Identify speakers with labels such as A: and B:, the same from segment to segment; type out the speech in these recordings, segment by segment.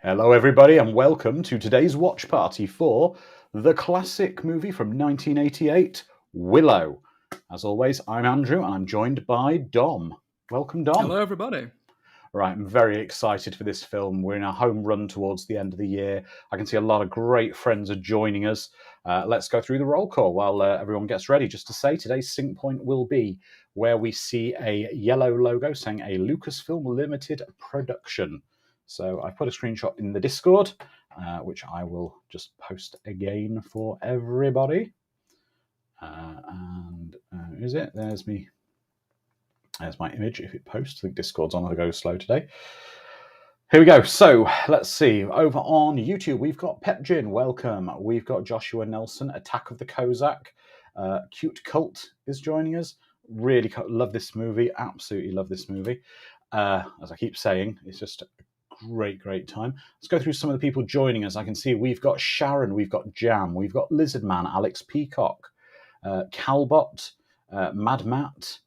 A: Hello, everybody, and welcome to today's watch party for the classic movie from 1988, Willow. As always, I'm Andrew, and I'm joined by Dom. Welcome, Dom.
B: Hello, everybody.
A: Right, I'm very excited for this film. We're in a home run towards the end of the year. I can see a lot of great friends are joining us. Let's go through the roll call while everyone gets ready. Just to say, today's sync point will be where we see a yellow logo saying a Lucasfilm Limited production. So I put a screenshot in the Discord, which I will just post again for everybody. Is it? There's me. There's my image if it posts. I think Discord's on the go slow today. Here we go. So let's see. Over on YouTube, we've got Pep Gin. Welcome. We've got Joshua Nelson, Attack of the Kozak. Cute Cult is joining us. Really love this movie. Absolutely love this movie. As I keep saying, it's just a great time. Let's go through some of the people joining us. I can see we've got Sharon, we've got Jam, we've got Lizardman, Alex Peacock, Calbot, Mad Matt.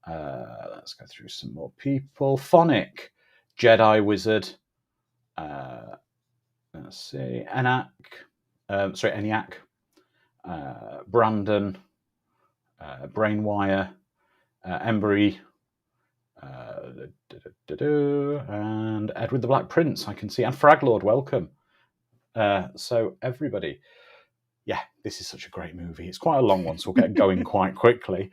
A: Let's go through some more people. Phonic, Jedi Wizard. Let's see. ENIAC. Brandon. Brainwire. Embry. And Edward the Black Prince, I can see. And Fraglord, welcome. So everybody. Yeah, this is such a great movie. It's quite a long one, so we'll get going quite quickly.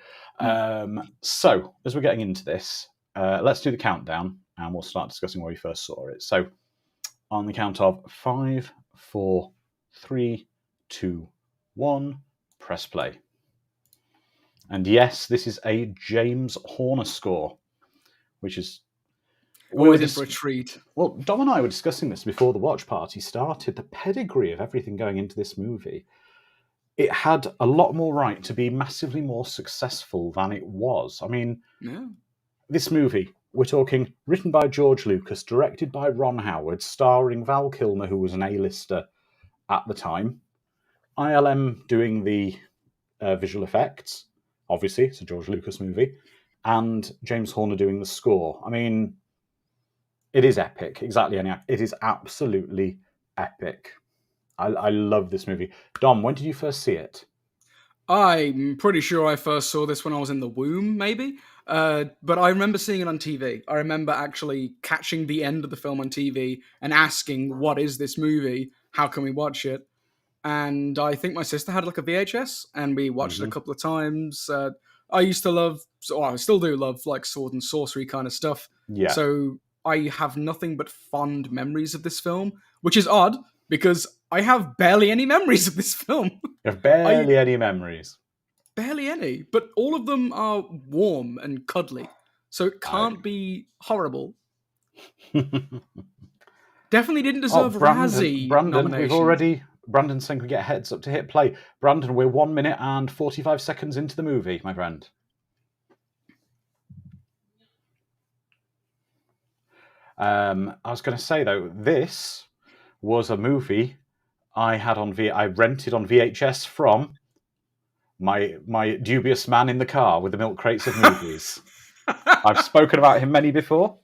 A: So, as we're getting into this, let's do the countdown, and we'll start discussing where we first saw it. So, on the count of 5, 4, 3, 2, 1, press play. And yes, this is a James Horner score, which is...
B: Always in for a treat.
A: Well, Dom and I were discussing this before the watch party started. The pedigree of everything going into this movie, it had a lot more right to be massively more successful than it was. I mean, This movie, we're talking written by George Lucas, directed by Ron Howard, starring Val Kilmer, who was an A-lister at the time, ILM doing the visual effects, obviously, it's a George Lucas movie, and James Horner doing the score. I mean... It is epic, exactly. It is absolutely epic. I love this movie. Dom, when did you first see it?
B: I'm pretty sure I first saw this when I was in the womb, maybe. But I remember seeing it on TV. I remember actually catching the end of the film on TV and asking, what is this movie? How can we watch it? And I think my sister had like a VHS, and we watched it a couple of times. I used to love, I still do love, like sword and sorcery kind of stuff.
A: Yeah.
B: So... I have nothing but fond memories of this film, which is odd because I have barely any memories of this film.
A: You have barely any memories.
B: Barely any, but all of them are warm and cuddly, so it can't be horrible. Definitely didn't deserve Razzie
A: nominations. Brandon's saying we get a heads up to hit play. Brandon, we're 1 minute and 45 seconds into the movie, my friend. I was going to say, though, this was a movie I rented on VHS from my dubious man in the car with the milk crates of movies. I've spoken about him many before.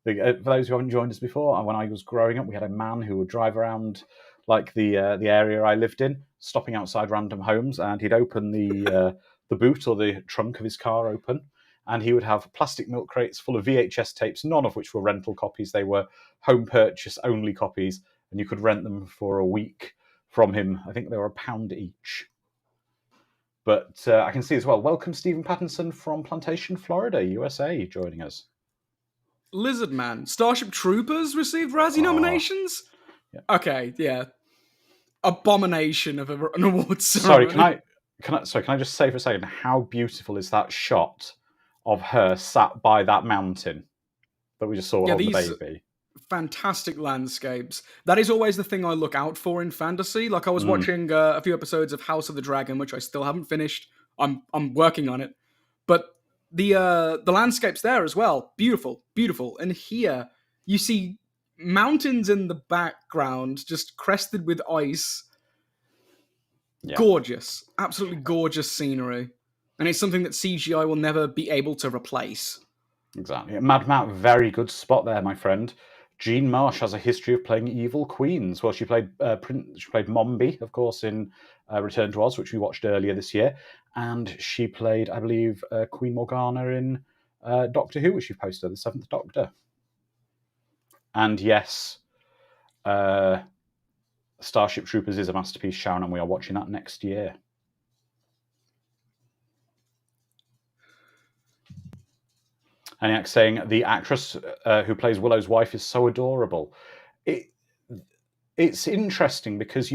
A: For those who haven't joined us before, when I was growing up, we had a man who would drive around like the area I lived in, stopping outside random homes, and he'd open the boot or the trunk of his car open. And he would have plastic milk crates full of VHS tapes, none of which were rental copies. They were home purchase only copies, and you could rent them for a week from him. I think they were £1 each. But I can see as well, welcome Stephen Pattinson from Plantation, Florida, USA, joining us.
B: Lizardman. Starship Troopers received Razzie nominations?
A: Yeah.
B: Okay, yeah. Abomination of an awards ceremony.
A: Sorry, can I just say for a second, how beautiful is that shot of her sat by that mountain that we just saw holding the baby?
B: Fantastic landscapes. That is always the thing I look out for in fantasy. Like I was watching a few episodes of House of the Dragon, which I still haven't finished. I'm working on it. But the landscapes there as well, beautiful. And here you see mountains in the background, just crested with ice. Yeah. Gorgeous, absolutely gorgeous scenery. And it's something that CGI will never be able to replace.
A: Exactly. Mad Matt, very good spot there, my friend. Jean Marsh has a history of playing evil queens. Well, she played Mombi, of course, in Return to Oz, which we watched earlier this year, and she played, I believe, Queen Morgana in Doctor Who, which you posted, the Seventh Doctor. And yes, Starship Troopers is a masterpiece, Sharon, and we are watching that next year. And saying the actress who plays Willow's wife is so adorable. It's interesting because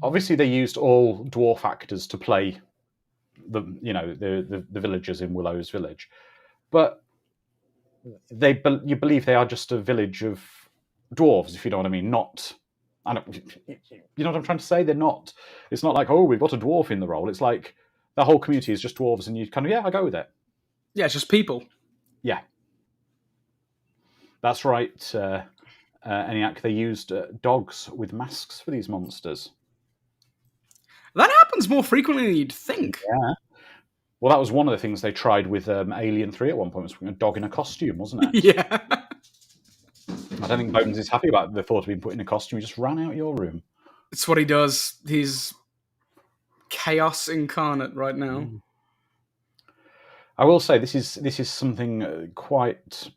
A: obviously they used all dwarf actors to play the villagers in Willow's village, but you believe they are just a village of dwarves, if you know what I mean. You know what I'm trying to say? They're not. It's not like, oh, we've got a dwarf in the role. It's like the whole community is just dwarves, and you kind of, I go with it.
B: Yeah, it's just people.
A: Yeah, that's right. ENIAC, they used dogs with masks for these monsters.
B: That happens more frequently than you'd think.
A: Yeah. Well, that was one of the things they tried with Alien 3 at one point, was a dog in a costume, wasn't it?
B: Yeah.
A: I don't think Bones is happy about the thought of being put in a costume. He just ran out of your room.
B: It's what he does. He's chaos incarnate right now.
A: I will say this is something quite.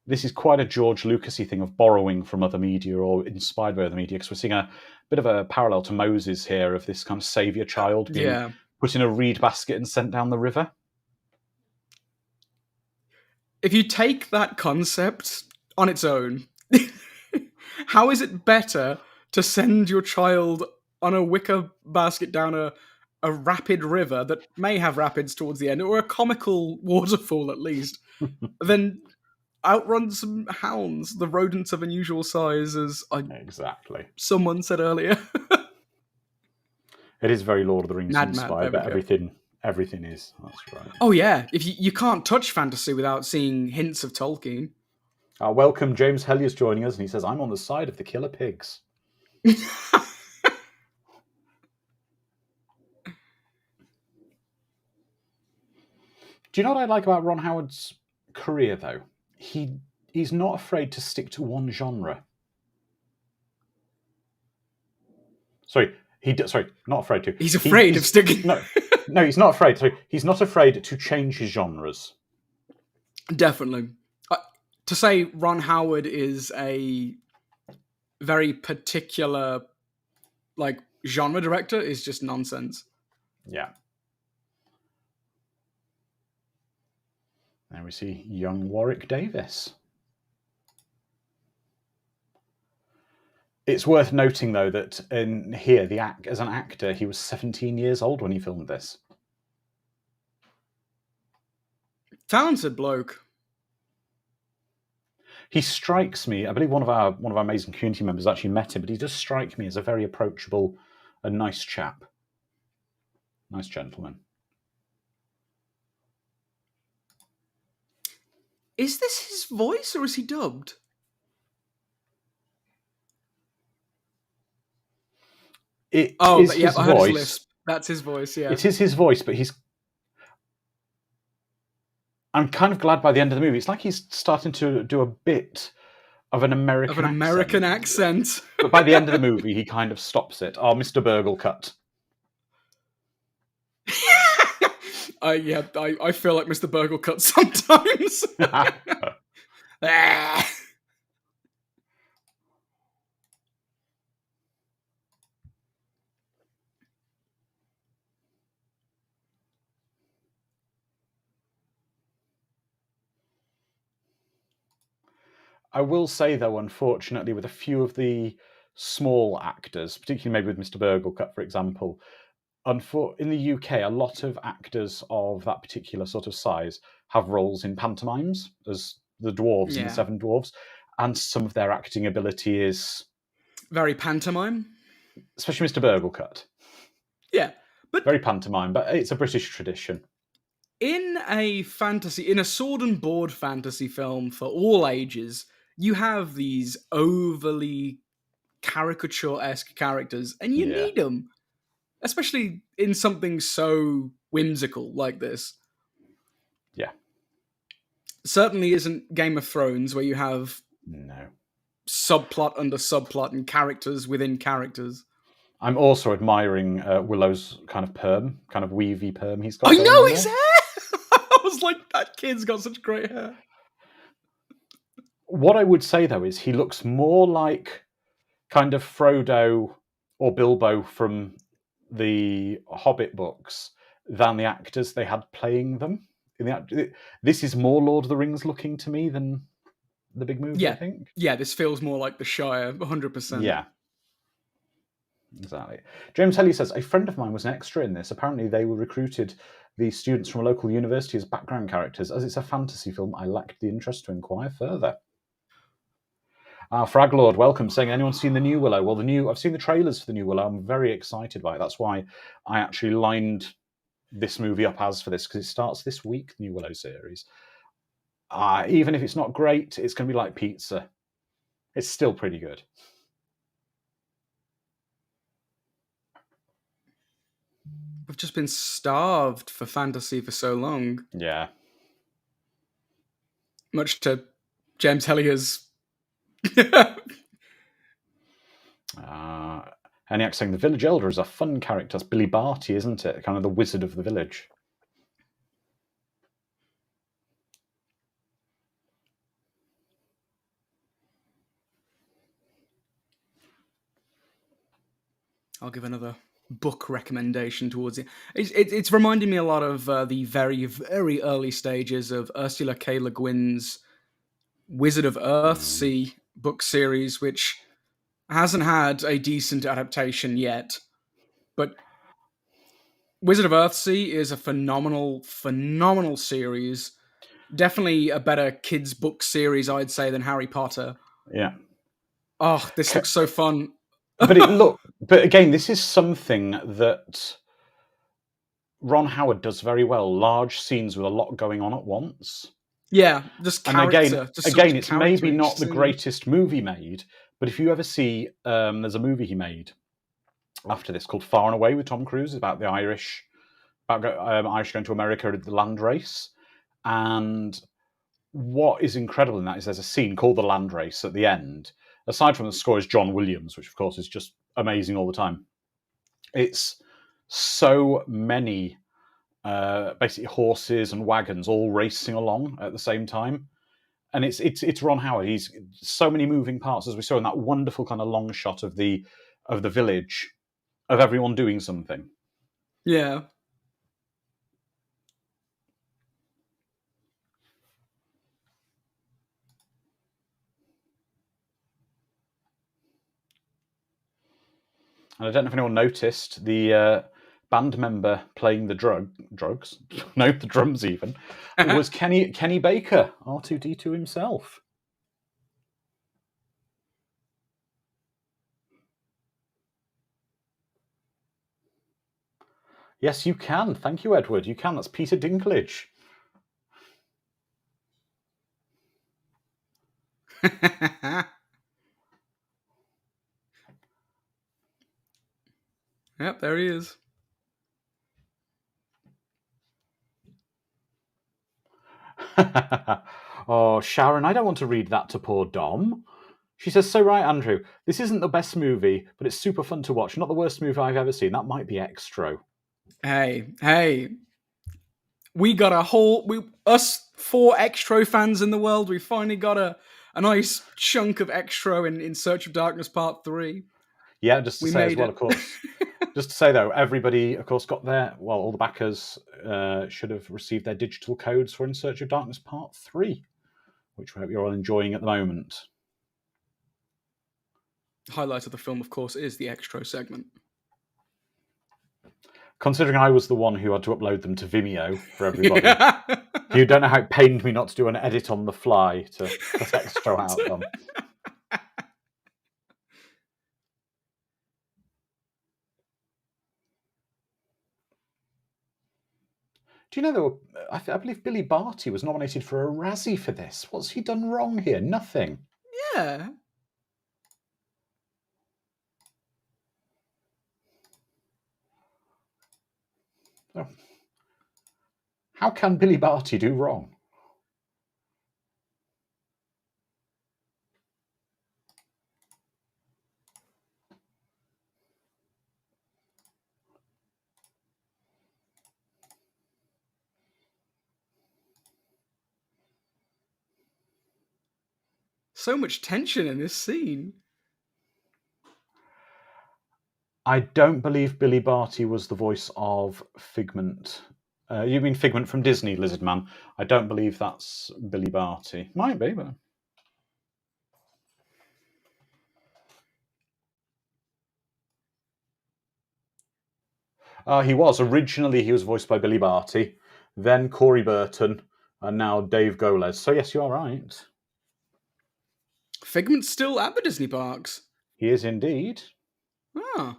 A: This is quite a George Lucasy thing of borrowing from other media or inspired by other media, because we're seeing a bit of a parallel to Moses here, of this kind of savior child being put in a reed basket and sent down the river.
B: If you take that concept on its own, how is it better to send your child on a wicker basket down a rapid river that may have rapids towards the end, or a comical waterfall at least, than outrun some hounds, the rodents of unusual size, as
A: exactly
B: someone said earlier?
A: It is very Lord of the Rings inspired, but everything is. That's right.
B: Oh yeah, if you can't touch fantasy without seeing hints of Tolkien.
A: Welcome, James Hellier's joining us, and he says, "I'm on the side of the killer pigs." Do you know what I like about Ron Howard's career, though? He's not afraid to stick to one genre. Sorry, not afraid to.
B: He's afraid of sticking.
A: No, he's not afraid. So he's not afraid to change his genres.
B: Definitely. To say Ron Howard is a very particular, genre director is just nonsense.
A: Yeah. There we see young Warwick Davis. It's worth noting, though, that in here, as an actor, he was 17 years old when he filmed this.
B: Talented bloke.
A: He strikes me. I believe one of our amazing community members actually met him, but he does strike me as a very approachable and nice chap, nice gentleman.
B: Is this his voice, or is he dubbed?
A: His voice.
B: Lisp. That's his voice, yeah.
A: It is his voice, but I'm kind of glad by the end of the movie. It's like he's starting to do a bit of an American
B: accent.
A: But by the end of the movie, he kind of stops it. Oh, Mr. Burglecut.
B: I feel like Mr. Burglecut sometimes.
A: I will say, though, unfortunately, with a few of the small actors, particularly maybe with Mr. Burglecut, for example, in the UK, a lot of actors of that particular sort of size have roles in pantomimes as the dwarves in the Seven Dwarfs, and some of their acting ability is
B: very pantomime.
A: Especially Mr. Burglecut.
B: Yeah. But
A: very pantomime, but it's a British tradition.
B: In a sword and board fantasy film for all ages, you have these overly caricature-esque characters, and you need them. Especially in something so whimsical like this.
A: Yeah.
B: certainly isn't Game of Thrones, where you have
A: No.
B: subplot under subplot and characters within characters.
A: I'm also admiring Willow's kind of perm, kind of weavy perm he's got
B: I
A: going on
B: know his
A: there.
B: hair! I was like, that kid's got such great hair.
A: What I would say, though, is he looks more like kind of Frodo or Bilbo from the Hobbit books than the actors they had playing them. This is more Lord of the Rings looking to me than the big movie, I think.
B: Yeah, this feels more like The Shire, 100%.
A: Yeah. Exactly. James Helly says, a friend of mine was an extra in this. Apparently they were recruited the students from a local university as background characters. As it's a fantasy film, I lacked the interest to inquire further. Fraglord, welcome, saying, anyone seen the new Willow? Well, I've seen the trailers for the new Willow. I'm very excited by it. That's why I actually lined this movie up as for this, because it starts this week, the new Willow series. Even if it's not great, it's going to be like pizza. It's still pretty good.
B: We've just been starved for fantasy for so long.
A: Yeah.
B: Much to James Hellier's.
A: Eniac saying, the village elder is a fun character. That's Billy Barty, isn't it? Kind of the wizard of the village.
B: I'll give another book recommendation towards it. It's reminding me a lot of the very, very early stages of Ursula K. Le Guin's Wizard of Earthsea book series, which hasn't had a decent adaptation yet. But Wizard of Earthsea is a phenomenal, phenomenal series. Definitely a better kids' book series, I'd say, than Harry Potter.
A: Yeah.
B: Oh, this looks so fun.
A: But again, this is something that Ron Howard does very well. Large scenes with a lot going on at once.
B: Yeah, just character.
A: And again, it's maybe not the greatest movie made, but if you ever see, there's a movie he made after this called Far and Away with Tom Cruise about the Irish going to America at the land race. And what is incredible in that is there's a scene called the land race at the end. Aside from the score is John Williams, which of course is just amazing all the time. It's so many basically horses and wagons all racing along at the same time. And it's Ron Howard. He's so many moving parts, as we saw in that wonderful kind of long shot of the village, of everyone doing something.
B: Yeah.
A: And I don't know if anyone noticed the band member playing the drugs, no, the drums even, was Kenny Baker, R2D2 himself. Yes, you can. Thank you, Edward. You can. That's Peter Dinklage.
B: Yep, there he is.
A: Oh, Sharon, I don't want to read that to poor Dom. She says, so right, Andrew, this isn't the best movie, but it's super fun to watch. Not the worst movie I've ever seen. That might be Extra.
B: Hey. We got us 4 Extra fans in the world. We finally got a nice chunk of Extra in Search of Darkness Part 3.
A: Yeah, just to say as well, of course. Just to say, though, everybody, of course, got all the backers should have received their digital codes for In Search of Darkness Part 3, which we hope you're all enjoying at the moment.
B: The highlight of the film, of course, is the Extra segment.
A: Considering I was the one who had to upload them to Vimeo for everybody, you don't know how it pained me not to do an edit on the fly to put Extra out of them. Do you know, though, I believe Billy Barty was nominated for a Razzie for this. What's he done wrong here? Nothing.
B: Yeah.
A: Oh. How can Billy Barty do wrong?
B: So much tension in this scene.
A: I don't believe Billy Barty was the voice of Figment. You mean Figment from Disney, Lizard Man? I don't believe that's Billy Barty. Might be, but... he was. Originally, he was voiced by Billy Barty, then Corey Burton, and now Dave Goles. So yes, you are right.
B: Figment's still at the Disney parks.
A: He is indeed.
B: Ah.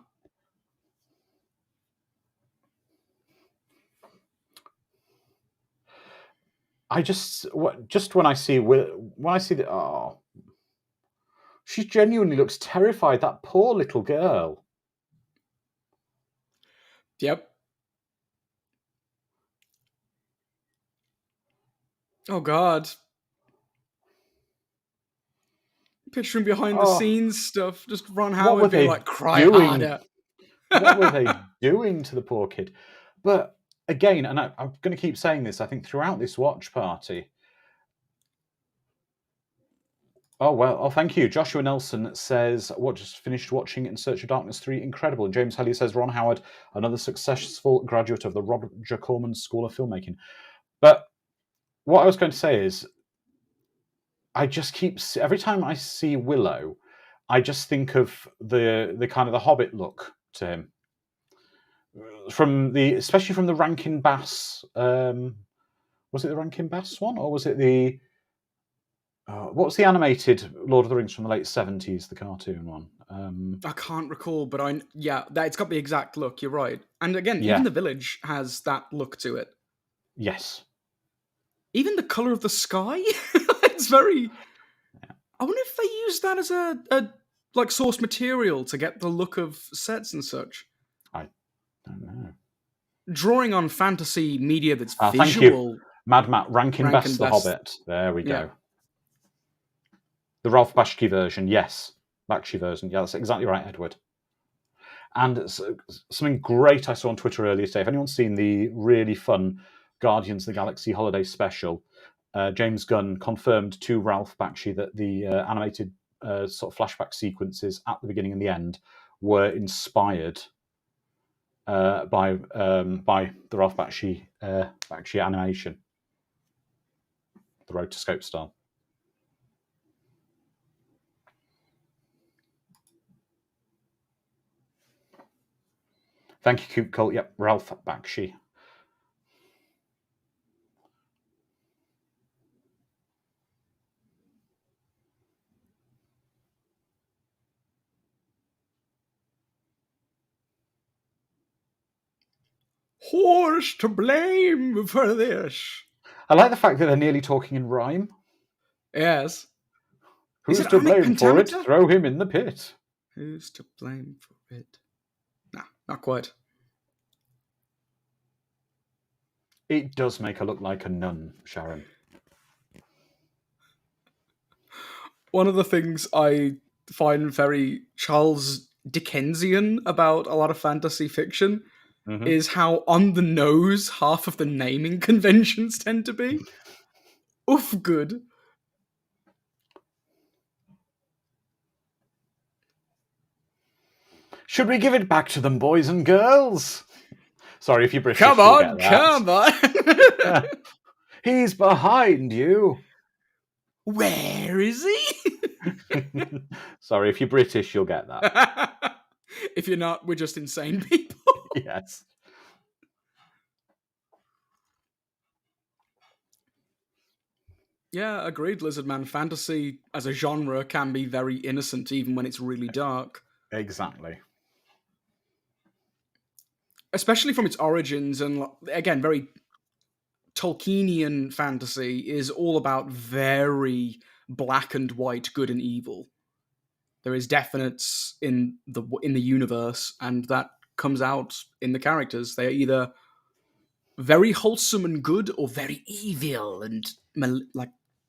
A: I just when I see the she genuinely looks terrified. That poor little girl.
B: Yep. Oh God. Picturing behind the scenes stuff. Just Ron Howard being like, cry harder.
A: What were they doing to the poor kid? But again, and I'm going to keep saying this, I think throughout this watch party. Oh, well, thank you. Joshua Nelson says, what just finished watching In Search of Darkness 3? Incredible. And James Helly says, Ron Howard, another successful graduate of the Roger Corman School of Filmmaking. But what I was going to say is, I just keep, every time I see Willow, I just think of the kind of the Hobbit look to him. Especially from the Rankin Bass, was it the Rankin Bass one, or was it the what was the animated Lord of the Rings from the late 70s, the cartoon one?
B: I can't recall, but it's got the exact look. You're right, and again, even the village has that look to it.
A: Yes,
B: even the color of the sky, it's very. Yeah. I wonder if they use that as a like source material to get the look of sets and such.
A: I don't know.
B: Drawing on fantasy media that's visual.
A: Thank you. Mad Matt Rankin Bass, the Hobbit. There we go.
B: Yeah.
A: The Ralph Bakshi version, yes. Bakshi version, yeah, that's exactly right, Edward. And something great I saw on Twitter earlier today. If anyone's seen the really fun Guardians of the Galaxy holiday special, James Gunn confirmed to Ralph Bakshi that the animated sort of flashback sequences at the beginning and the end were inspired by the Ralph Bakshi animation, the rotoscope style. Thank you, Coop Colt. Yep, Ralph Bakshi.
B: Who's to blame for this?
A: I like the fact that they're nearly talking in rhyme.
B: Yes.
A: Who's to blame for it? Throw him in the pit.
B: Who's to blame for it? Nah, not quite.
A: It does make her look like a nun, Sharon.
B: One of the things I find very Charles Dickensian about a lot of fantasy fiction is how on the nose half of the naming conventions tend to be. Oof, good.
A: Should we give it back to them, boys and girls? Sorry, if you're British,
B: come on.
A: He's behind you.
B: Where is he?
A: Sorry, if you're British, you'll get that.
B: If you're not, we're just insane people.
A: Yes.
B: Yeah, agreed, Lizard Man. Fantasy as a genre can be very innocent even when it's really dark.
A: Exactly.
B: Especially from its origins, and again, very Tolkienian fantasy is all about very black and white, good and evil. There is definites in the universe, and that comes out in the characters. They are either very wholesome and good, or very evil and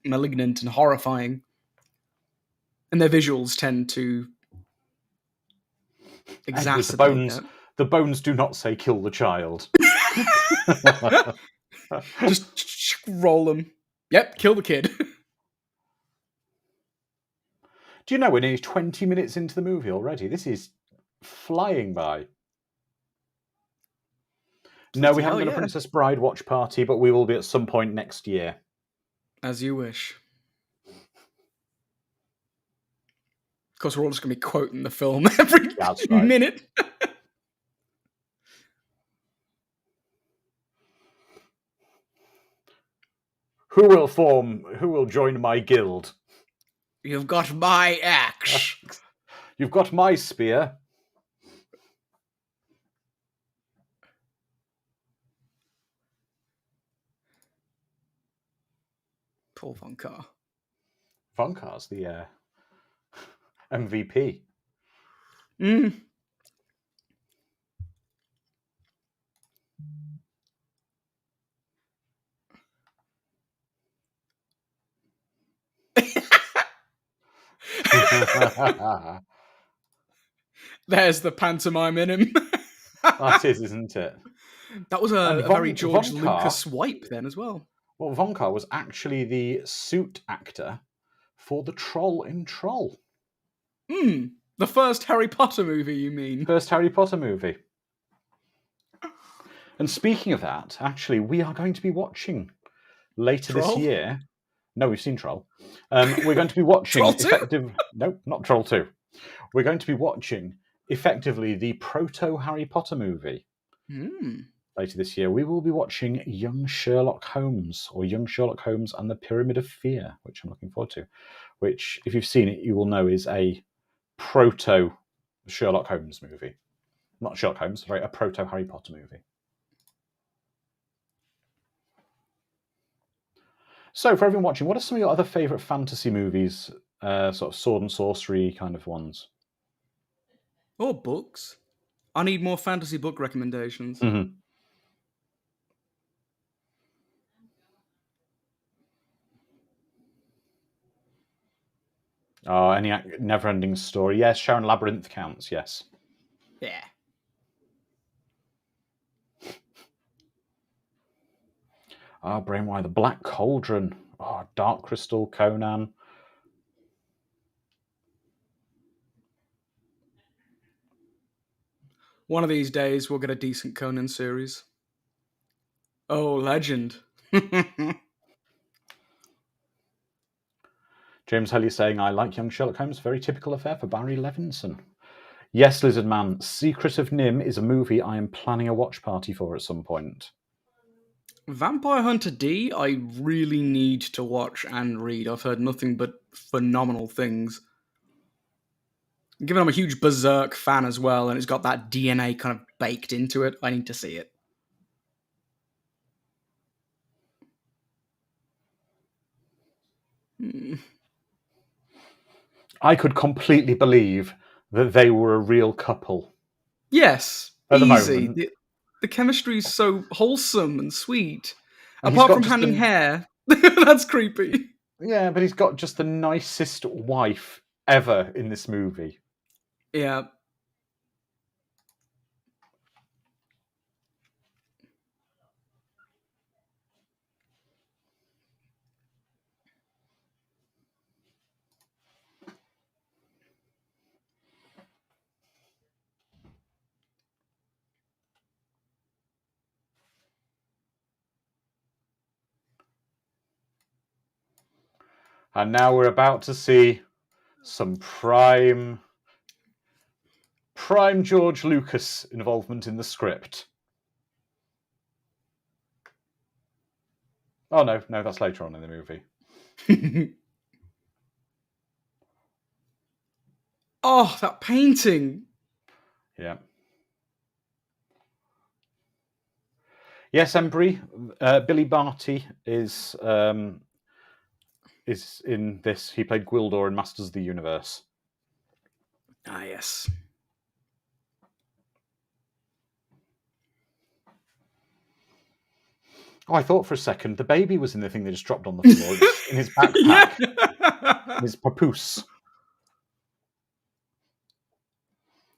B: malignant and horrifying. And their visuals tend to exacerbate that.
A: The bones do not say kill the child.
B: Just roll them. Yep, kill the kid.
A: Do you know we're nearly 20 minutes into the movie already? This is flying by. No, we haven't done a Princess Bride watch party, but we will be at some point next year.
B: As you wish. Of course, we're all just going to be quoting the film every minute.
A: Who will join my guild?
B: You've got my axe.
A: You've got my spear.
B: Paul Von Carr.
A: Von Carr's the MVP.
B: There's the pantomime in him.
A: That is, isn't it?
B: That was a very George Lucas swipe then as well.
A: Well, Von Carr was actually the suit actor for the Troll in Troll.
B: The first Harry Potter movie, you mean?
A: First Harry Potter movie. And speaking of that, actually, we are going to be watching later this year. No, we've seen Troll. We're going to be watching No, not Troll 2. We're going to be watching effectively the proto Harry Potter movie. Later this year, we will be watching Young Sherlock Holmes, or Young Sherlock Holmes and the Pyramid of Fear, which I'm looking forward to. Which, if you've seen it, you will know is a proto Sherlock Holmes movie. Not Sherlock Holmes, sorry, a proto Harry Potter movie. So, for everyone watching, what are some of your other favourite fantasy movies? Sort of sword and sorcery kind of ones?
B: Or books. I need more fantasy book recommendations.
A: Oh, any Never-Ending Story. Yes, Sharon Labyrinth counts, yes.
B: Yeah.
A: Brainwire, The Black Cauldron. Oh, Dark Crystal, Conan.
B: One of these days, we'll get a decent Conan series. Oh, legend.
A: James Helly saying, I like Young Sherlock Holmes. Very typical affair for Barry Levinson. Yes, Lizard Man. Secret of Nim is a movie I am planning a watch party for at some point.
B: Vampire Hunter D, I really need to watch and read. I've heard nothing but phenomenal things. Given I'm a huge Berserk fan as well, and it's got that DNA kind of baked into it, I need to see it.
A: I could completely believe that they were a real couple.
B: Yes,
A: at
B: easy.
A: The moment.
B: The chemistry is so wholesome and sweet. Apart from having hair. That's creepy.
A: Yeah, but he's got just the nicest wife ever in this movie.
B: Yeah.
A: And now we're about to see some prime George Lucas involvement in the script. Oh, no, that's later on in the movie.
B: Oh, that painting.
A: Yeah. Yes, Embry. Billy Barty is in this. He played Gwildor in Masters of the Universe.
B: Ah, yes.
A: Oh, I thought for a second the baby was in the thing they just dropped on the floor. In his backpack. In his papoose.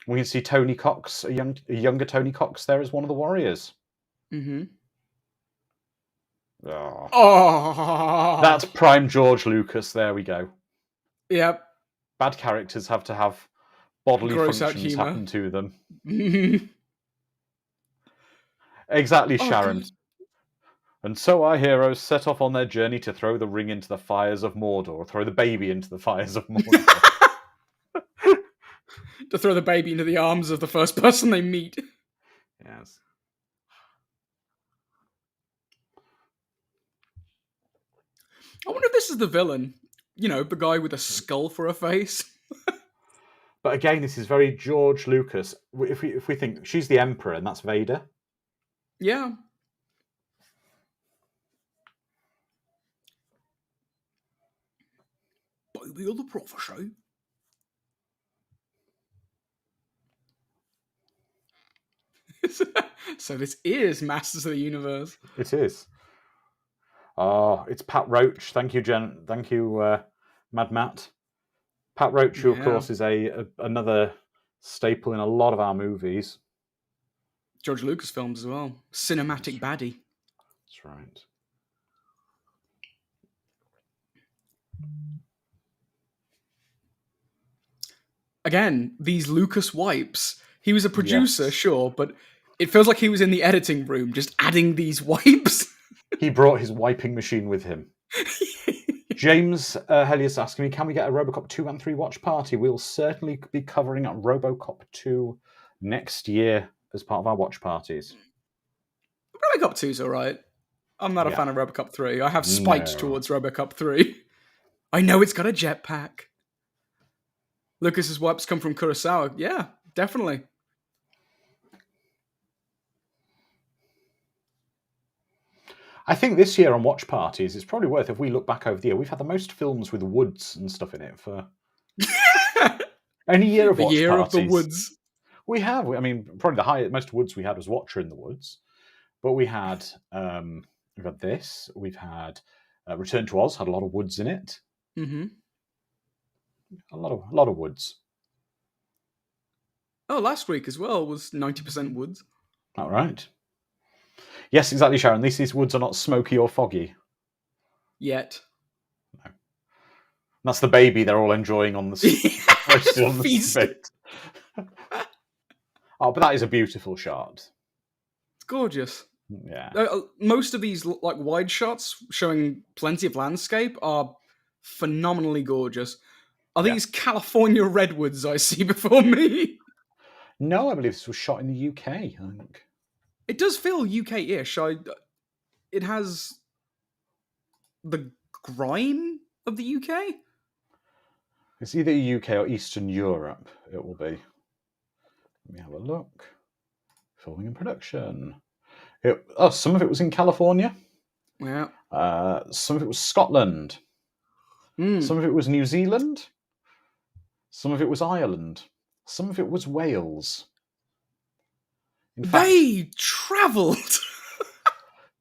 A: We can see Tony Cox, a younger Tony Cox there as one of the warriors.
B: Oh.
A: That's prime George Lucas. There we go.
B: Yep.
A: bad characters have to have bodily
B: Gross out
A: functions
B: humor.
A: happen to them.
B: Oh
A: Exactly,
B: God.
A: Sharon. And so our heroes set off on their journey to throw the ring into the fires of Mordor, or throw the baby into the fires of Mordor.
B: To throw the baby into the arms of the first person they meet.
A: Yes.
B: I wonder if this is the villain. You know, the guy with a skull for a face.
A: But again, this is very George Lucas. If we think she's the Emperor and that's Vader.
B: Yeah. Baby of the prophecy. So this is Masters of the Universe.
A: It is. Oh, it's Pat Roach. Thank you, Jen. Thank you, Mad Matt. Pat Roach, who of
B: Yeah.
A: course is another staple in a lot of our movies.
B: George Lucas films as well. Cinematic baddie.
A: That's right.
B: Again, these Lucas wipes. He was a producer,
A: Yes.
B: sure, but it feels like he was in the editing room just adding these wipes.
A: He brought his wiping machine with him. James Helios asking me, can we get a Robocop 2 and 3 watch party? We'll certainly be covering Robocop 2 next year as part of our watch parties.
B: Robocop 2's alright. I'm not a
A: Yeah.
B: fan of Robocop 3. I have spikes
A: No.
B: towards Robocop 3. I know it's got a jetpack. Lucas's wipes come from Kurosawa. Yeah, definitely.
A: I think this year on watch parties, it's probably worth, if we look back over the year, we've had the most films with woods and stuff in it for any year of
B: The
A: watch
B: year
A: parties.
B: of the woods.
A: We have. I mean, probably the most woods we had was Watcher in the Woods, but we've had this. We've had Return to Oz, had a lot of woods in it.
B: Mm-hmm.
A: A lot of woods.
B: Oh, last week as well was 90% woods.
A: All right. Yes, exactly, Sharon. These woods are not smoky or foggy.
B: Yet.
A: No. That's the baby they're all enjoying on the spit. Oh, but that is a beautiful shot.
B: It's gorgeous.
A: Yeah.
B: Most of these like wide shots showing plenty of landscape are phenomenally gorgeous. Are these California redwoods I see before me?
A: No, I believe this was shot in the UK, I think.
B: It does feel UK-ish. It has the grime of the UK.
A: It's either UK or Eastern Europe, it will be. Let me have a look. Filming and production. Some of it was in California.
B: Yeah.
A: Some of it was Scotland. Some of it was New Zealand. Some of it was Ireland. Some of it was Wales. In fact,
B: they travelled.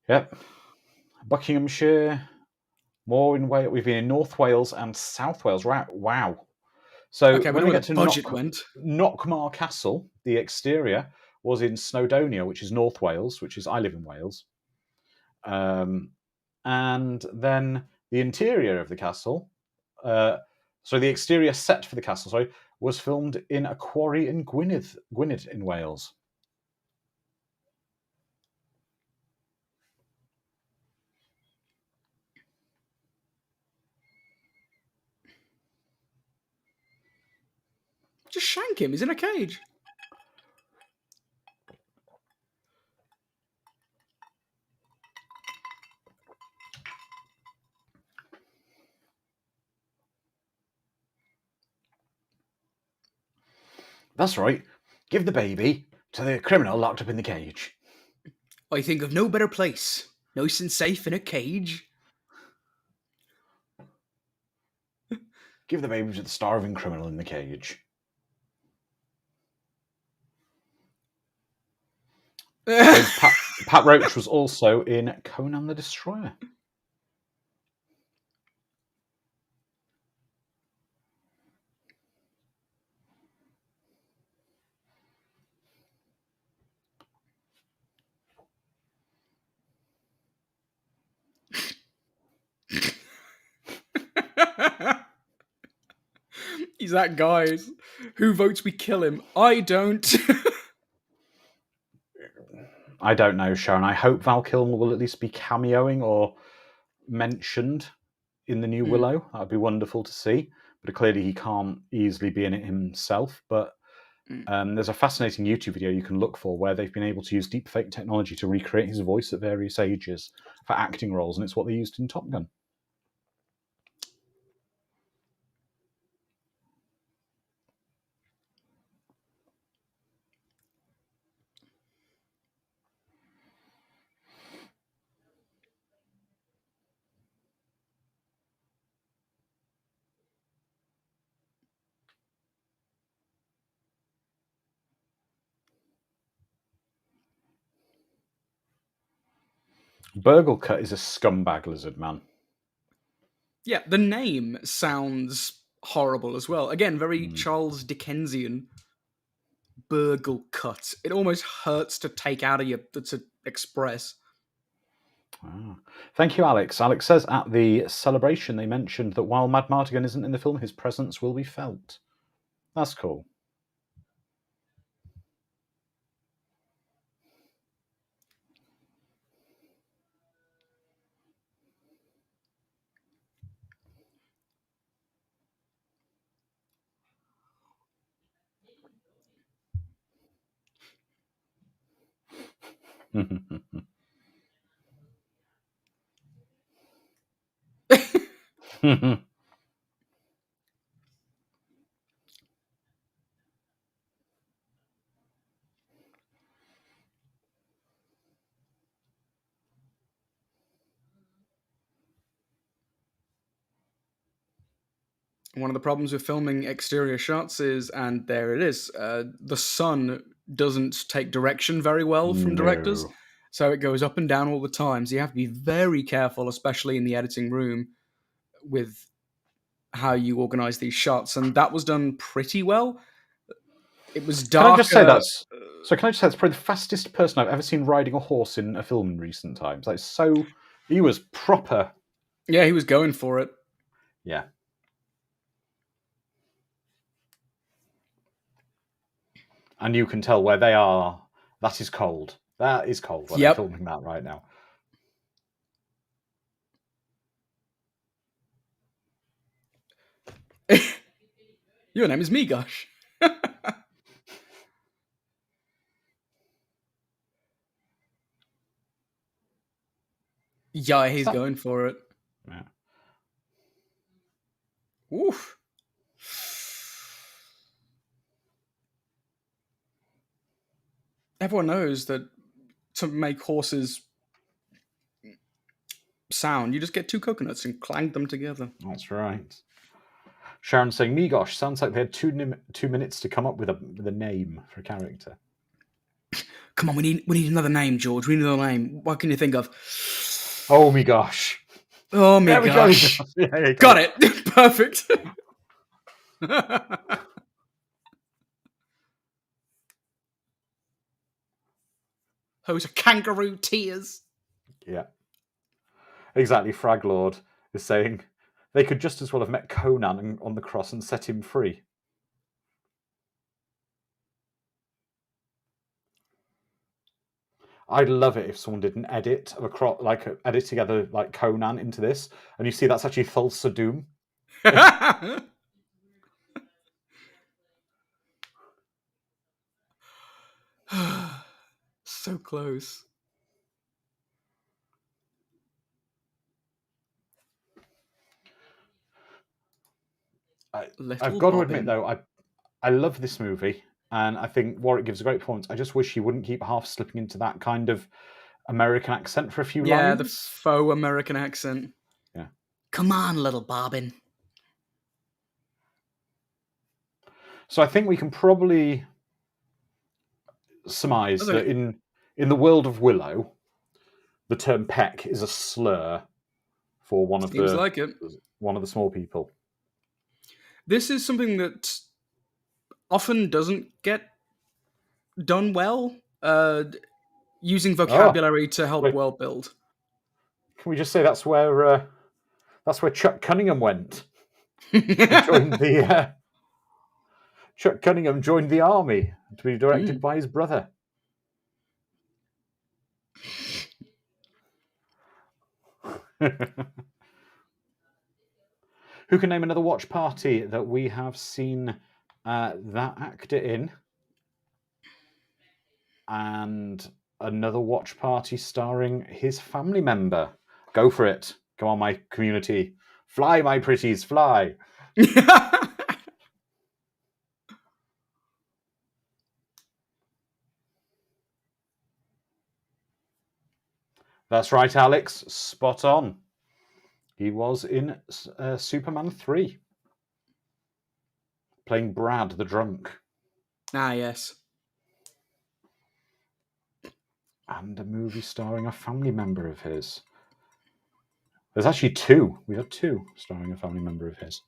A: Yep. Buckinghamshire. More in Wales. We've been in North Wales and South Wales. Right. Wow. So
B: Okay,
A: when we get to
B: budget went.
A: Knockmar Castle, the exterior was in Snowdonia, which is North Wales, I live in Wales. And then the interior of the castle, the exterior set for the castle, was filmed in a quarry in Gwynedd in Wales.
B: Just shank him. He's in a cage.
A: That's right. Give the baby to the criminal locked up in the cage.
B: I think of no better place. Nice and safe in a cage.
A: Give the baby to the starving criminal in the cage. Pat Roach was also in Conan the Destroyer.
B: He's that guy who votes we kill him. I don't.
A: I don't know, Sharon. I hope Val Kilmer will at least be cameoing or mentioned in the new Willow. That'd be wonderful to see. But clearly he can't easily be in it himself. But there's a fascinating YouTube video you can look for where they've been able to use deepfake technology to recreate his voice at various ages for acting roles, and it's what they used in Top Gun. Burglecut is a scumbag lizard man.
B: Yeah, the name sounds horrible as well. Again, very Charles Dickensian. Burglecut. It almost hurts to take out of you to express.
A: Ah. Thank you, Alex. Alex says at the celebration they mentioned that while Mad Mardigan isn't in the film, his presence will be felt. That's cool.
B: One of the problems with filming exterior shots is, and there it is, the sun doesn't take direction very well from directors.
A: No.
B: So it goes up and down all the time. So you have to be very careful, especially in the editing room, with how you organize these shots. And that was done pretty well. It was darker.
A: Can I just say that's probably the fastest person I've ever seen riding a horse in a film in recent times. Like, so he was proper.
B: Yeah, he was going for it.
A: Yeah. And you can tell where they are. That is cold. That is cold when they're filming that right now.
B: Your name is Migosh. Yeah, he's going for it.
A: Yeah.
B: Oof. Everyone knows that to make horses sound, you just get two coconuts and clang them together.
A: That's right. Sharon saying, Migosh, sounds like they had 2 minutes to come up with a name for a character.
B: Come on, we need another name, George. We need another name. What can you think of?
A: Oh, my gosh.
B: Oh, my gosh. Yeah, got it. Perfect. Those are kangaroo tears.
A: Yeah. Exactly. Fraglord is saying they could just as well have met Conan on the cross and set him free. I'd love it if someone did an edit of edit together like Conan into this, and you see that's actually Thulsa Doom.
B: So close.
A: I've got to admit, though, I love this movie, and I think Warwick gives a great performance. I just wish he wouldn't keep half slipping into that kind of American accent for a few lines.
B: Yeah, the faux American accent.
A: Yeah.
B: Come on, little Bobbin.
A: So I think we can probably surmise that in the world of Willow, the term peck is a slur for one of the small people.
B: This is something that often doesn't get done well, using vocabulary to help world build.
A: Can we just say that's where Chuck Cunningham went? He joined the Chuck Cunningham joined the army to be directed by his brother. Who can name another watch party that we have seen that actor in? And another watch party starring his family member. Go for it. Come on, my community. Fly, my pretties, fly. That's right, Alex. Spot on. He was in Superman 3. Playing Brad the drunk.
B: Ah, yes.
A: And a movie starring a family member of his. There's actually two. We had two starring a family member of his.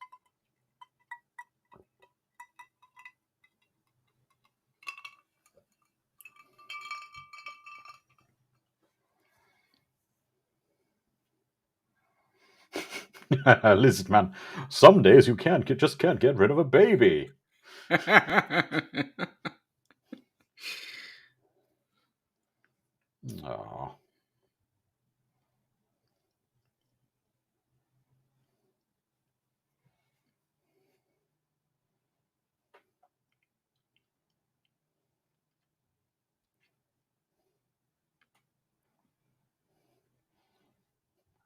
A: Lizard Man. Some days you just can't get rid of a baby. Oh.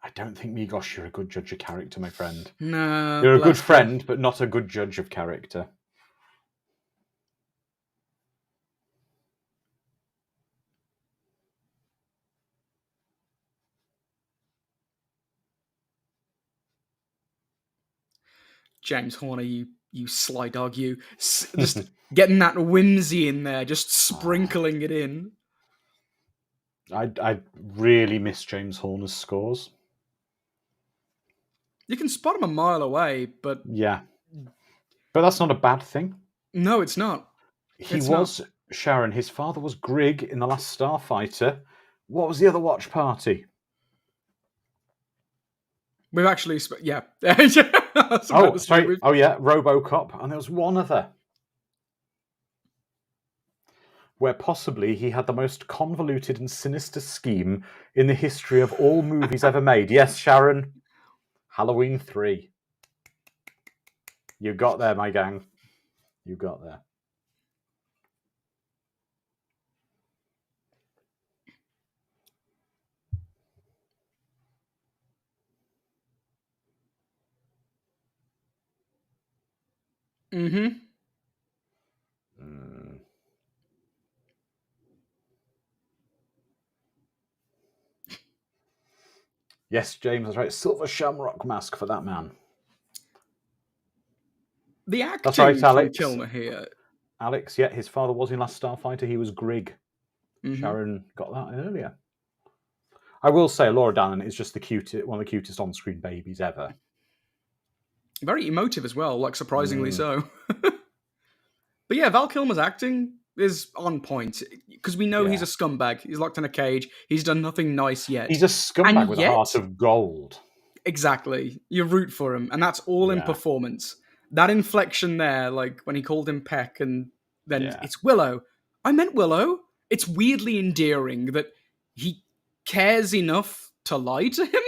A: I don't think, Migosh, you're a good judge of character, my friend.
B: No,
A: you're a good friend, but not a good judge of character.
B: James Horner, you sly dog, you. Just getting that whimsy in there, just sprinkling it in.
A: I really miss James Horner's scores.
B: You can spot him a mile away, but...
A: Yeah. But that's not a bad thing.
B: No, it's not.
A: Sharon, his father was Grig in The Last Starfighter. What was the other watch party?
B: We've actually... yeah.
A: Sorry. Oh, yeah, RoboCop. And there was one other. Where possibly he had the most convoluted and sinister scheme in the history of all movies ever made. Yes, Sharon. Halloween 3. You got there, my gang. You got there.
B: Mm-hmm.
A: Yes, James, that's right. Silver shamrock mask for that man.
B: The acting
A: that's right, Alex.
B: from Kilmer here.
A: Alex, yeah, his father was in Last Starfighter. He was Grig.
B: Mm-hmm.
A: Sharon got that earlier. I will say Laura Dallin is just one of the cutest on-screen babies ever.
B: Very emotive as well, like surprisingly so. But yeah, Val Kilmer's acting is on point because we know he's a scumbag. He's locked in a cage. He's done nothing nice yet.
A: He's a scumbag with a heart of gold.
B: Exactly. You root for him, and that's all in performance. That inflection there, like when he called him Peck, and then it's Willow. I meant Willow. It's weirdly endearing that he cares enough to lie to him.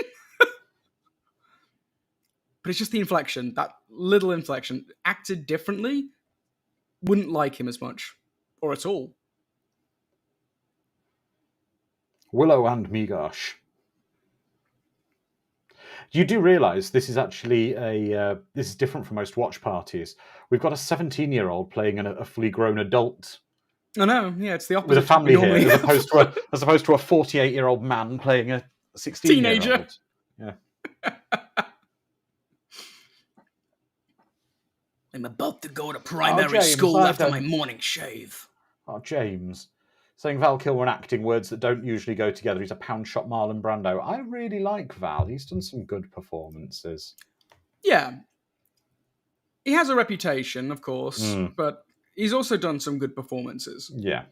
B: But it's just the inflection, that little inflection. Acted differently, wouldn't like him as much, or at all.
A: Willow and Migosh. You do realise this is actually this is different from most watch parties. We've got a 17-year-old playing a fully grown adult.
B: I know, yeah, it's the opposite.
A: With a family here, as opposed to a 48-year-old man playing a 16-year-old.
B: Teenager.
A: Yeah.
B: I'm about to go to primary school after my morning shave.
A: Oh, James. Saying Val Kilmer and acting, words that don't usually go together. He's a pound shot Marlon Brando. I really like Val. He's done some good performances.
B: Yeah. He has a reputation, of course, but he's also done some good performances.
A: Yeah.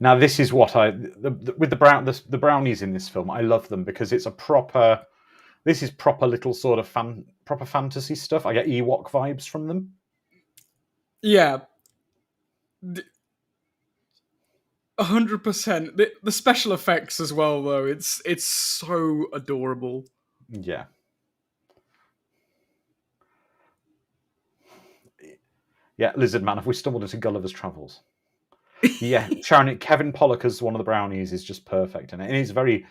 A: Now, this is what with the brownies in this film, I love them because it's a proper This is proper little sort of proper fantasy stuff. I get Ewok vibes from them.
B: Yeah. 100%. The special effects as well, though. It's so adorable.
A: Yeah. Yeah, Lizard Man, have we stumbled into Gulliver's Travels? Yeah, Sharon, Kevin Pollock as one of the brownies is just perfect in it. And he's very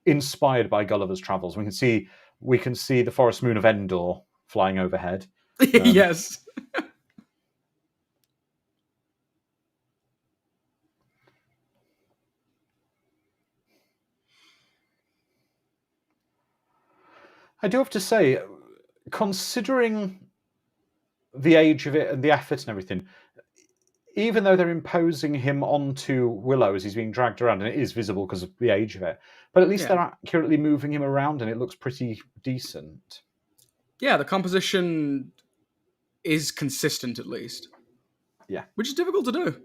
A: inspired by Gulliver's Travels. We can see the forest moon of Endor flying overhead.
B: Yes.
A: I do have to say, considering the age of it and the effort and everything, even though they're imposing him onto Willow as he's being dragged around, and it is visible because of the age of it, but at least they're accurately moving him around and it looks pretty decent.
B: Yeah, the composition is consistent at least.
A: Yeah.
B: Which is difficult to do.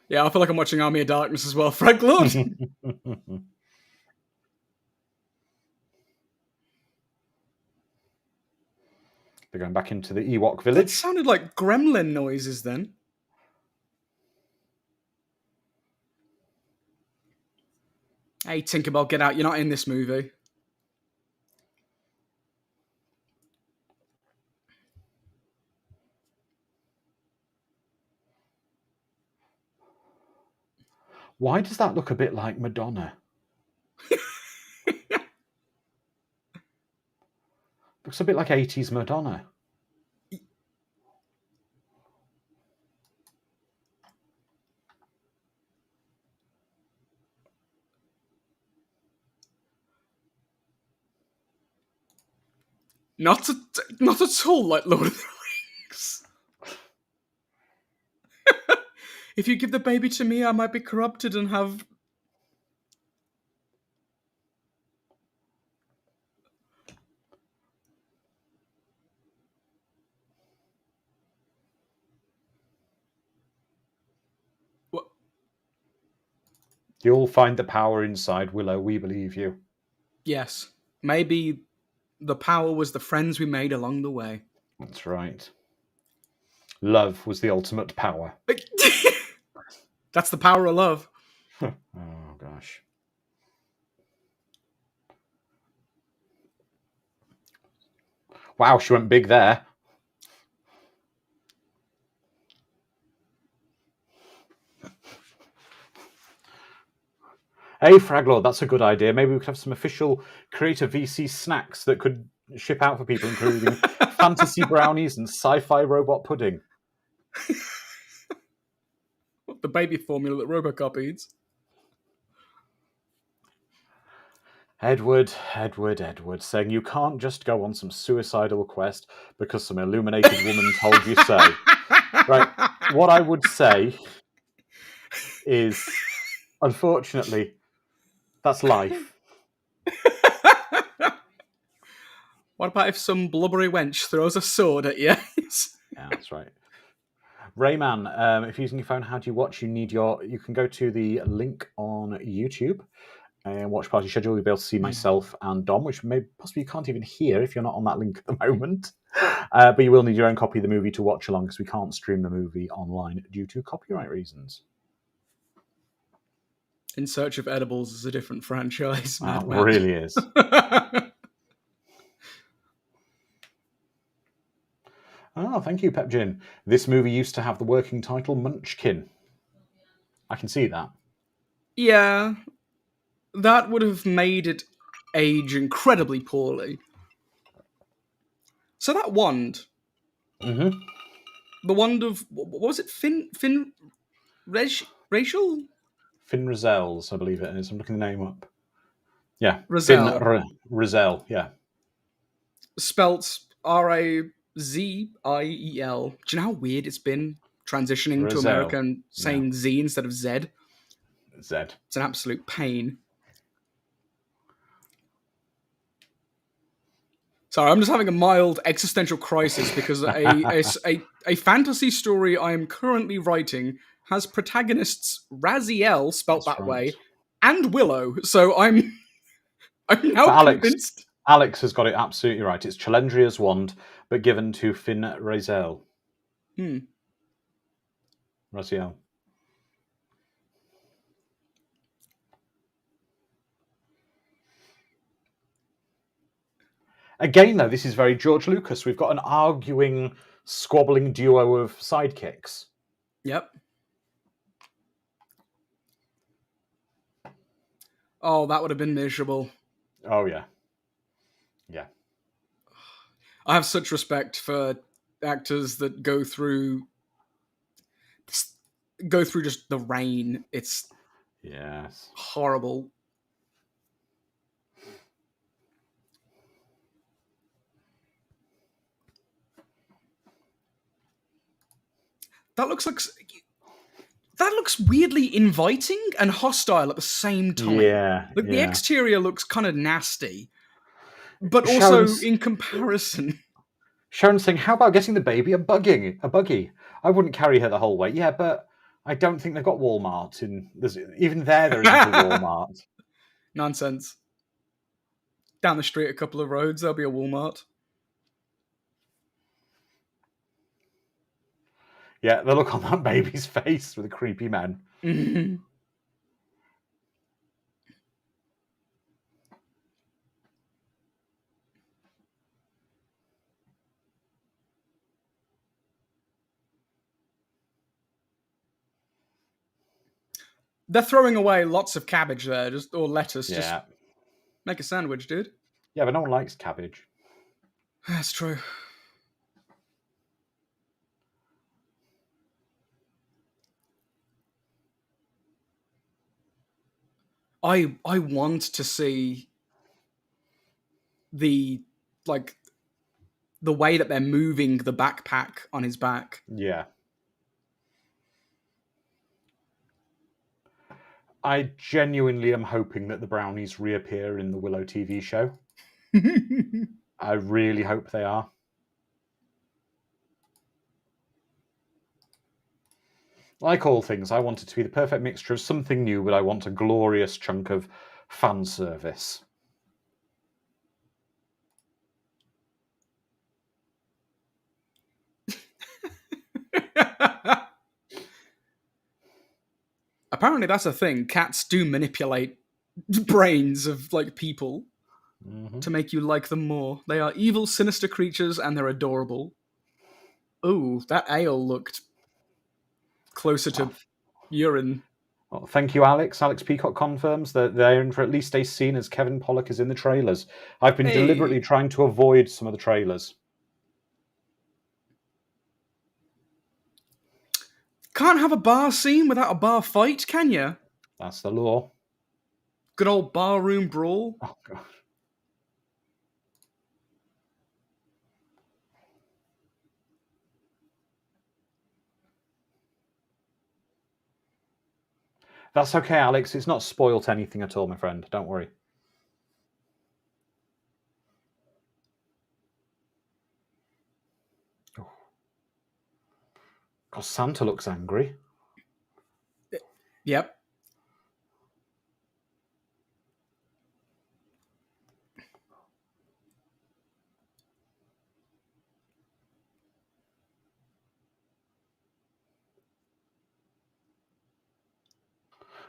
B: Yeah, I feel like I'm watching Army of Darkness as well. Frank Lord!
A: They're going back into the Ewok village.
B: That sounded like gremlin noises then. Hey, Tinkerbell, get out. You're not in this movie.
A: Why does that look a bit like Madonna? Looks a bit like 80s Madonna.
B: Not at all like Lord of the Rings. If you give the baby to me, I might be corrupted and have... What?
A: You'll find the power inside, Willow. We believe you.
B: Yes. Maybe the power was the friends we made along the way.
A: That's right. Love was the ultimate power.
B: That's the power of love.
A: Oh, gosh. Wow, she went big there. Hey, Fraglord, that's a good idea. Maybe we could have some official Creator VC snacks that could ship out for people, including fantasy brownies and sci-fi robot pudding.
B: The baby formula that Robocop eats.
A: Edward, saying you can't just go on some suicidal quest because some illuminated woman told you so. Right, what I would say is, unfortunately, that's life.
B: What about if some blubbery wench throws a sword at you?
A: Yeah, that's right. Rayman, if you're using your phone, how do you watch? You can go to the link on YouTube and Watch Party Schedule. You'll be able to see myself and Dom, which possibly you can't even hear if you're not on that link at the moment. But you will need your own copy of the movie to watch along, because we can't stream the movie online due to copyright reasons.
B: In Search of Edibles is a different franchise.
A: It really is. Oh, thank you, Pepjin. This movie used to have the working title Munchkin. I can see that.
B: Yeah, that would have made it age incredibly poorly. So that wand, the wand of, what was it, Racial?
A: Finn Rizels, I believe it is. I'm looking the name up. Yeah,
B: Rizal.
A: Finn Rizel, yeah.
B: Spelt Raziel. Do you know how weird it's been transitioning to America and saying Z instead of Z?
A: Z.
B: It's an absolute pain. Sorry, I'm just having a mild existential crisis because a fantasy story I am currently writing has protagonists Raziel, spelt that way, and Willow. So I'm I'm now
A: But
B: convinced.
A: Alex has got it absolutely right. It's Chalendria's wand, but given to Finn Raziel. Raziel. Again, though, this is very George Lucas. We've got an arguing, squabbling duo of sidekicks.
B: Yep. Oh, that would have been miserable.
A: Oh, yeah. Yeah.
B: I have such respect for actors that go through just the rain. It's
A: Yes.
B: horrible. That looks weirdly inviting and hostile at the same time.
A: Yeah.
B: Like the
A: yeah.
B: exterior looks kind of nasty, but
A: Sharon's-
B: also in comparison.
A: Sharon's saying, "How about getting the baby a buggy? I wouldn't carry her the whole way." Yeah, but I don't think they've got Walmart in. Even there isn't a Walmart.
B: Nonsense. Down the street a couple of roads, there'll be a Walmart.
A: Yeah, the look on that baby's face with the creepy men.
B: Mm-hmm. They're throwing away lots of cabbage there, or lettuce.
A: Yeah.
B: Just make a sandwich, dude.
A: Yeah, but no one likes cabbage.
B: That's true. I want to see the way that they're moving the backpack on his back.
A: Yeah. I genuinely am hoping that the brownies reappear in the Willow TV show. I really hope they are. Like all things, I want it to be the perfect mixture of something new, but I want a glorious chunk of fan service.
B: Apparently that's a thing. Cats do manipulate brains of people to make you like them more. They are evil, sinister creatures, and they're adorable. Ooh, that ale looked closer to urine.
A: Well, thank you, Alex. Alex Peacock confirms that they're in for at least a scene as Kevin Pollak is in the trailers. I've been deliberately trying to avoid some of the trailers.
B: Can't have a bar scene without a bar fight, can you?
A: That's the law.
B: Good old barroom brawl.
A: Oh, God. That's okay, Alex. It's not spoilt anything at all, my friend. Don't worry. Oh. God, Santa looks angry.
B: Yep.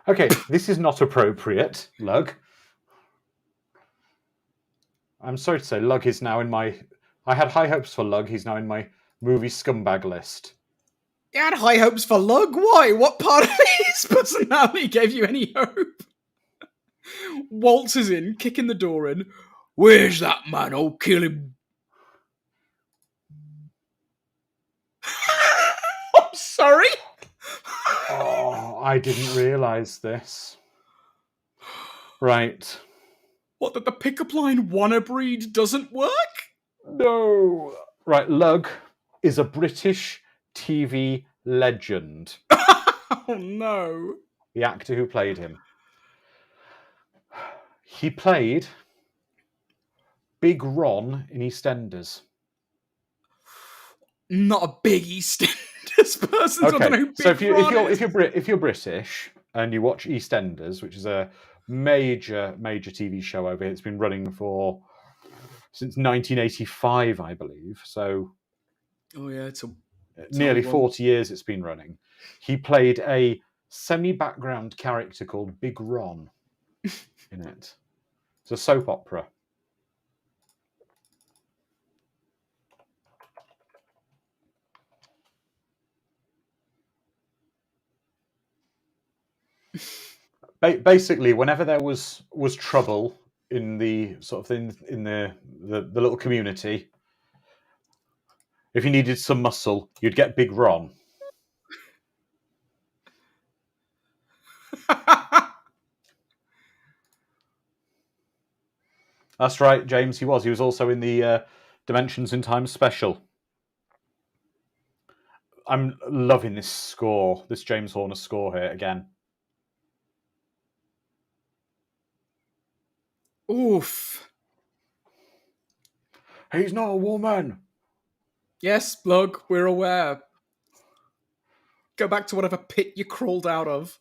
A: Okay, this is not appropriate, Lug. I'm sorry to say, Lug is now in my... I had high hopes for Lug. He's now in my movie scumbag list.
B: You had high hopes for Lug? Why? What part of his personality gave you any hope? Waltz is in, kicking the door in. Where's that man? I'll kill him. I'm sorry?
A: Oh, I didn't realise this. Right.
B: What, that the pickup line wanna breed doesn't work?
A: No. Right, Lug is a British TV legend.
B: Oh no.
A: The actor who played him. He played Big Ron in EastEnders.
B: Not a big EastEnders person. So I don't know who Big
A: so if
B: Ron is.
A: you're British and you watch EastEnders, which is a Major TV show over here. It's been running since 1985, I believe. So
B: Oh yeah, it's
A: nearly
B: old one.
A: 40 years it's been running. He played a semi-background character called Big Ron in it. It's a soap opera. Basically, whenever there was trouble in the sort of in the little community, if you needed some muscle, you'd get Big Ron. That's right, James. He was. He was also in the Dimensions in Time special. I'm loving this score, this James Horner score here again.
B: Oof.
A: He's not a woman.
B: Yes, Blug, we're aware. Go back to whatever pit you crawled out of.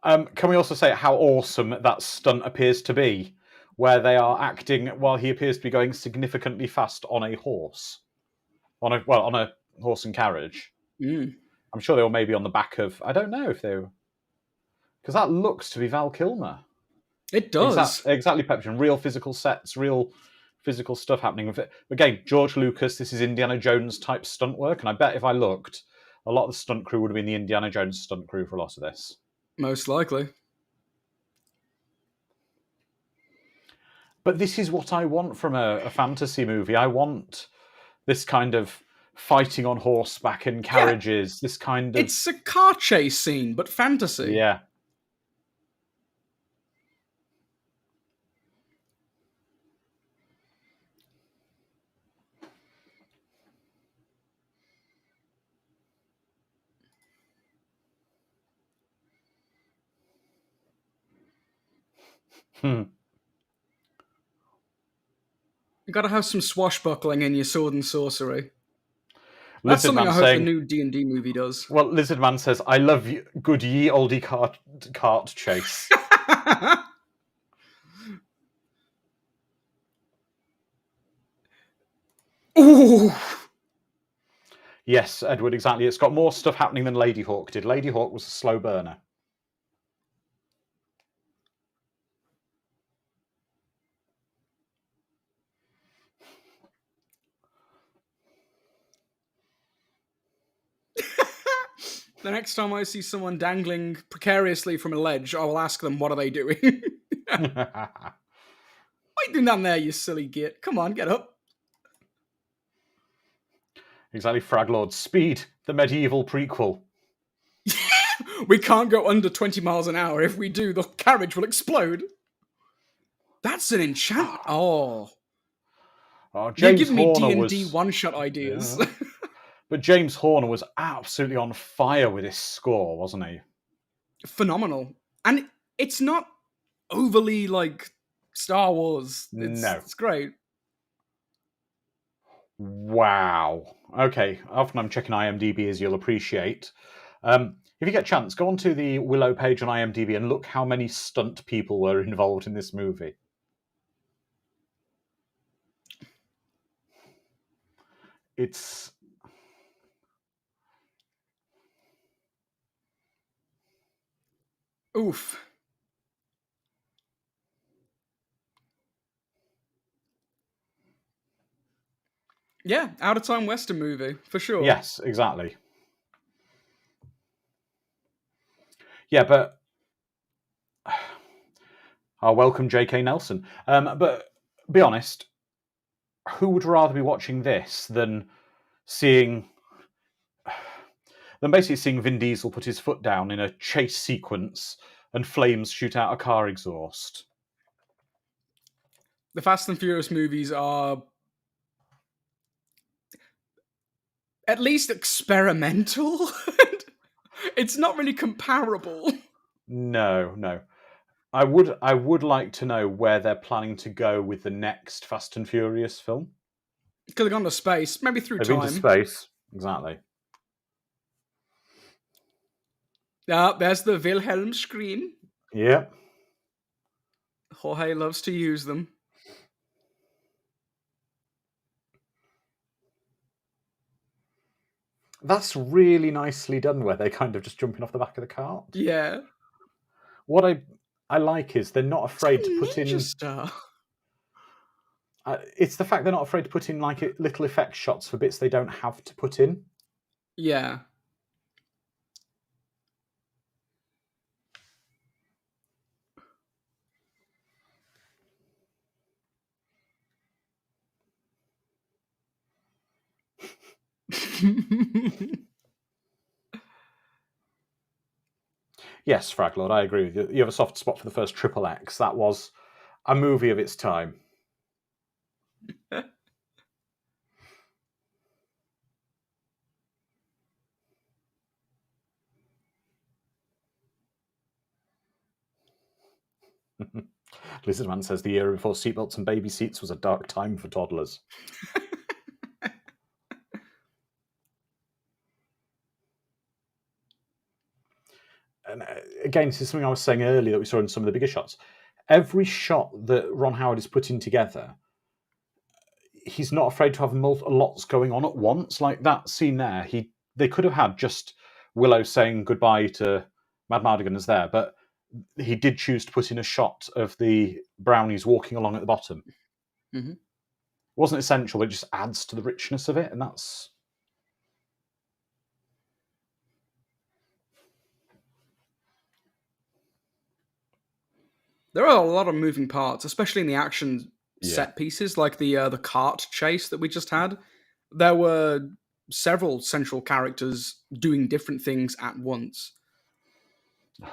A: Can we also say how awesome that stunt appears to be, where they are acting while he appears to be going significantly fast on a horse, on a horse and carriage.
B: Mm.
A: I'm sure they were maybe on the back of. I don't know if they were, because that looks to be Val Kilmer.
B: It does.
A: Exactly, Pepsin. Real physical sets, real physical stuff happening with it. Again, George Lucas, this is Indiana Jones type stunt work, and I bet if I looked, a lot of the stunt crew would have been the Indiana Jones stunt crew for a lot of this.
B: Most likely.
A: But this is what I want from a fantasy movie. I want this kind of fighting on horseback and carriages. This kind of...
B: It's a car chase scene, but fantasy.
A: Yeah.
B: You gotta have some swashbuckling in your sword and sorcery. That's something I hope the new D&D movie does.
A: Well, Lizard Man says, I love you, good ye olde cart chase.
B: Ooh!
A: Yes, Edward, exactly. It's got more stuff happening than Lady Hawk did. Lady Hawk was a slow burner.
B: The next time I see someone dangling precariously from a ledge, I will ask them, what are they doing? What are you doing down there, you silly git? Come on, get up.
A: Exactly, Fraglord. Speed, the medieval prequel.
B: We can't go under 20 miles an hour. If we do, the carriage will explode. That's an enchantment. Oh. You're giving me D&D one-shot ideas.
A: Yeah. But James Horner was absolutely on fire with this score, wasn't he?
B: Phenomenal. And it's not overly like Star Wars.
A: No.
B: It's great.
A: Wow. Okay, often I'm checking IMDb, as you'll appreciate. If you get a chance, go onto the Willow page on IMDb and look how many stunt people were involved in this movie. It's...
B: Oof. Yeah, out-of-time Western movie, for sure.
A: Yes, exactly. Yeah, but... I'll welcome J.K. Nelson. But be honest, who would rather be watching this than basically seeing Vin Diesel put his foot down in a chase sequence and flames shoot out a car exhaust?
B: The Fast and Furious movies are at least experimental. It's not really comparable.
A: No. I would like to know where they're planning to go with the next Fast and Furious film.
B: Could have gone to space, maybe through
A: They've
B: time.
A: been to space, exactly.
B: There's the Wilhelm scream.
A: Yep.
B: Jorge loves to use them.
A: That's really nicely done, where they're kind of just jumping off the back of the cart.
B: Yeah.
A: What I like is they're not afraid to
B: It's
A: put
B: a ninja
A: in.
B: star.
A: It's the fact they're not afraid to put in like little effect shots for bits they don't have to put in.
B: Yeah.
A: Yes, Fraglord, I agree with you. You have a soft spot for the first Triple X. That was a movie of its time. Lizardman says the era before seatbelts and baby seats was a dark time for toddlers. And again, this is something I was saying earlier that we saw in some of the bigger shots. Every shot that Ron Howard is putting together, he's not afraid to have lots going on at once. Like that scene there, they could have had just Willow saying goodbye to Mad Mardigan as there, but he did choose to put in a shot of the brownies walking along at the bottom.
B: Mm-hmm.
A: It wasn't essential, but it just adds to the richness of it, and that's...
B: There are a lot of moving parts, especially in the action set pieces, like the cart chase that we just had. There were several central characters doing different things at once.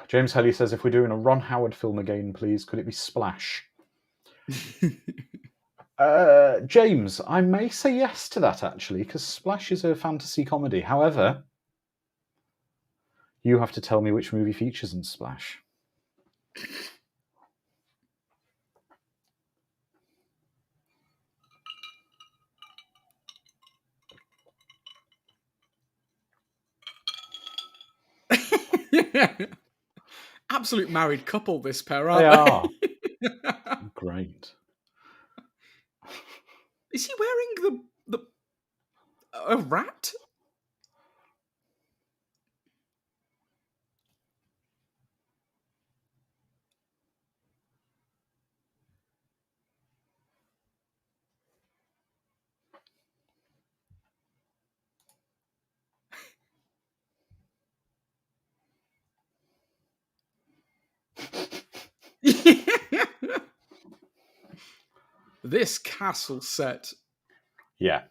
A: James Helly says, if we're doing a Ron Howard film again, please, could it be Splash? James, I may say yes to that, actually, because Splash is a fantasy comedy. However, you have to tell me which movie features in Splash.
B: Absolute married couple, this pair,
A: They are.
B: aren't they?
A: Great.
B: Is he wearing a rat? This castle set.
A: Yeah.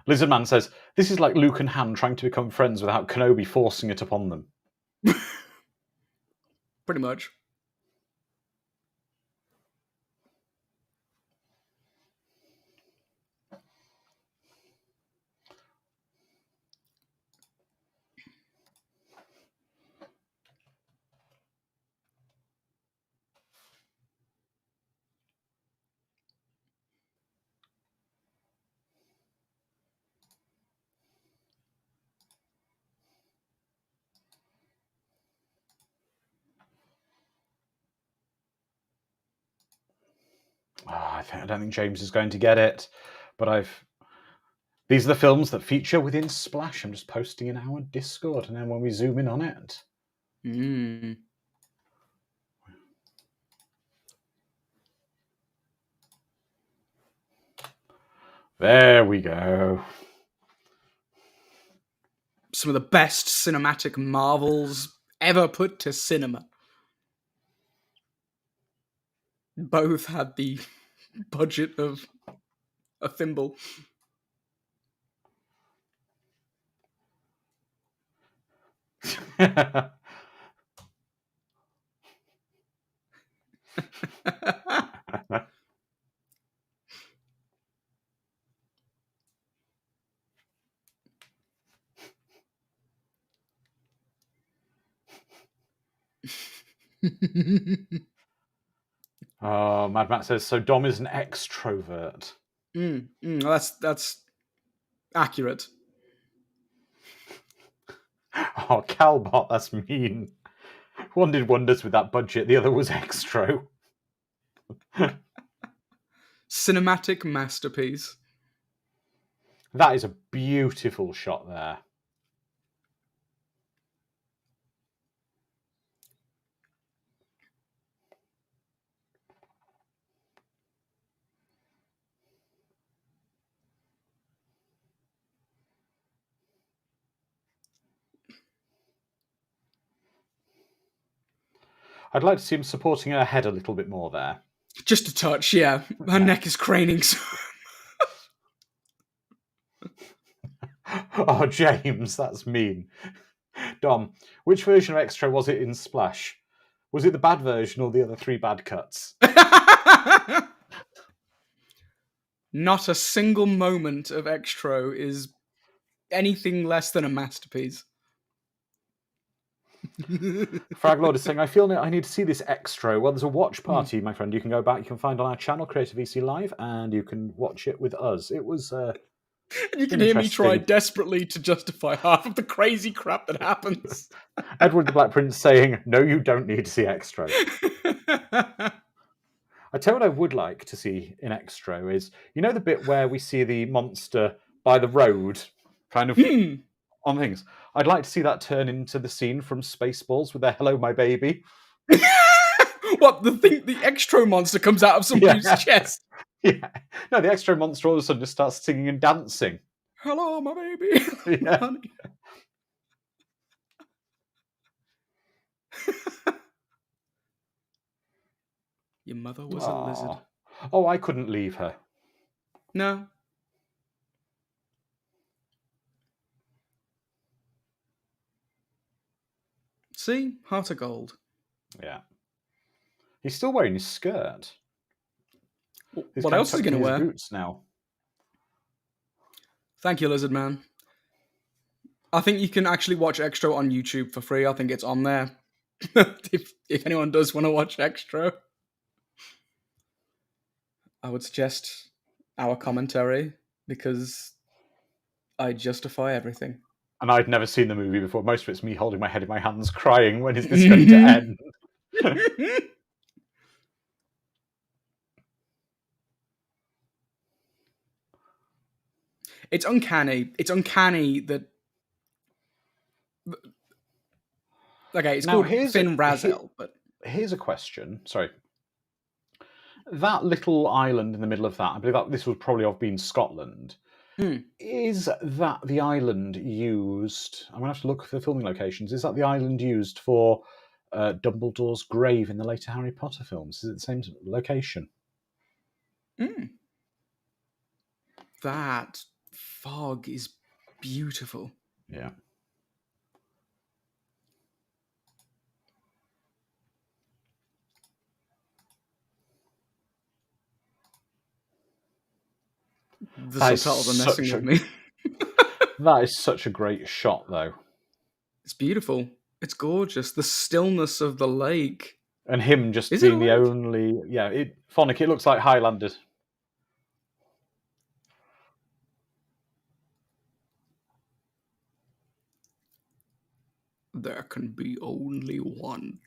A: Lizardman says, this is like Luke and Han trying to become friends without Kenobi forcing it upon them.
B: Pretty much.
A: I don't think James is going to get it, but these are the films that feature within Splash. I'm just posting in our Discord, and then when we zoom in on it... There we go.
B: Some of the best cinematic marvels ever put to cinema. Both had the budget of a thimble.
A: Oh, Mad Matt says, so Dom is an extrovert.
B: That's accurate.
A: Oh, Calbot, that's mean. One did wonders with that budget. The other was Extro.
B: Cinematic masterpiece.
A: That is a beautiful shot there. I'd like to see him supporting her head a little bit more there.
B: Just a touch, yeah. Her neck is craning. So...
A: Oh, James, that's mean. Dom, which version of Extra was it in Splash? Was it the bad version or the other 3 bad cuts?
B: Not a single moment of Extro is anything less than a masterpiece.
A: Fraglord is saying, I feel I need to see this Extra. Well, there's a watch party, my friend. You can go back, you can find on our channel, Creative VC Live, and you can watch it with us. It was
B: you can hear me try desperately to justify half of the crazy crap that happens.
A: Edward the Black Prince saying, no, you don't need to see Extra. I tell you what I would like to see in Extra is, you know the bit where we see the monster by the road, kind of on things? I'd like to see that turn into the scene from Spaceballs with their Hello, My Baby.
B: What, the Extra monster comes out of some dude's chest?
A: Yeah. No, the Extra monster all of a sudden just starts singing and dancing.
B: Hello, my baby.
A: Yeah.
B: Your mother was a lizard.
A: Oh, I couldn't leave her.
B: No. See? Heart of gold.
A: Yeah. He's still wearing his skirt.
B: What else is he going to wear?
A: Boots now.
B: Thank you, Lizard Man. I think you can actually watch Extra on YouTube for free. I think it's on there. if anyone does want to watch Extra, I would suggest our commentary because I justify everything.
A: And I'd never seen the movie before. Most of it's me holding my head in my hands, crying. When is this going to end?
B: It's uncanny. It's uncanny that. Okay, it's called Finn Razel, but
A: here's a question. Sorry. That little island in the middle of that, I believe that this would probably have been Scotland. Is that the island used? I'm going to have to look for the filming locations. Is that the island used for Dumbledore's grave in the later Harry Potter films? Is it the same location?
B: That fog is beautiful.
A: Yeah.
B: The subtitles are messing with me.
A: That is such a great shot, though.
B: It's beautiful. It's gorgeous. The stillness of the lake.
A: And him just being the only... Yeah, Phonic, it looks like Highlanders.
B: There can be only one.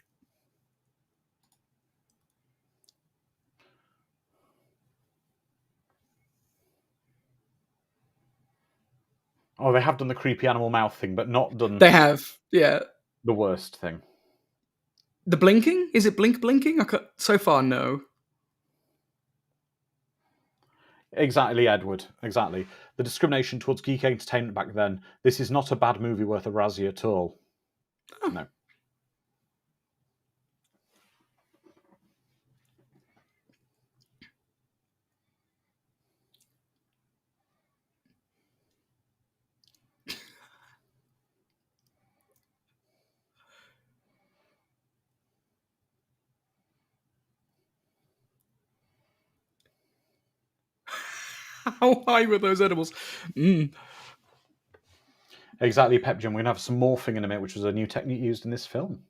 A: Oh, they have done the creepy animal mouth thing, but not done...
B: They have, yeah.
A: The worst thing.
B: The blinking? Is it blinking? So far, no.
A: Exactly, Edward. Exactly. The discrimination towards geek entertainment back then. This is not a bad movie worth a Razzie at all. Oh. No.
B: How high were those edibles?
A: Exactly, Pepjam. We're going to have some morphing in a minute, which was a new technique used in this film.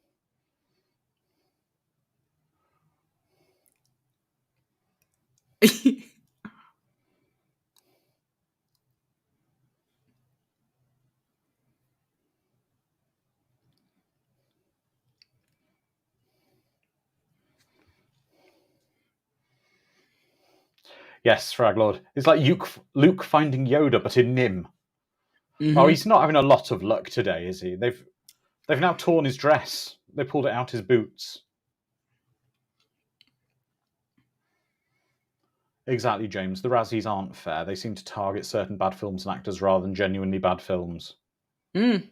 A: Yes, Frag Lord. It's like Luke finding Yoda, but in Nim. Oh,
B: Mm-hmm.
A: he's not having a lot of luck today, is he? They've now torn his dress. They pulled it out his boots. Exactly, James. The Razzies aren't fair. They seem to target certain bad films and actors rather than genuinely bad films.
B: Mm.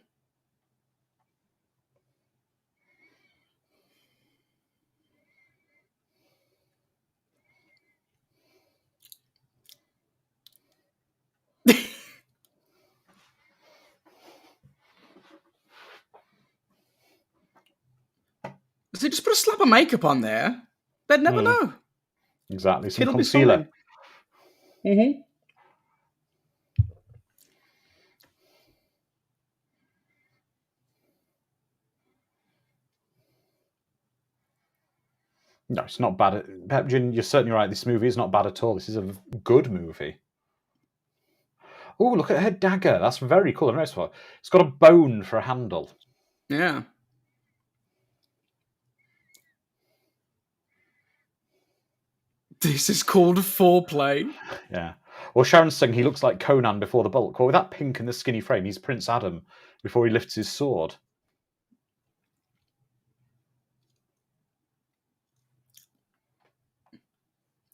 B: Does he just put a slap of makeup on there? They'd never know.
A: Exactly. Some
B: Kid'll be
A: concealer.
B: fine. Mm-hmm.
A: No, it's not bad. Pepjin, you're certainly right. This movie is not bad at all. This is a good movie. Oh, look at her dagger. That's very cool. It's got a bone for a handle.
B: Yeah. This is called foreplay.
A: Yeah. Well, Sharon's saying he looks like Conan before the bulk. Well, with that pink and the skinny frame, he's Prince Adam before he lifts his sword.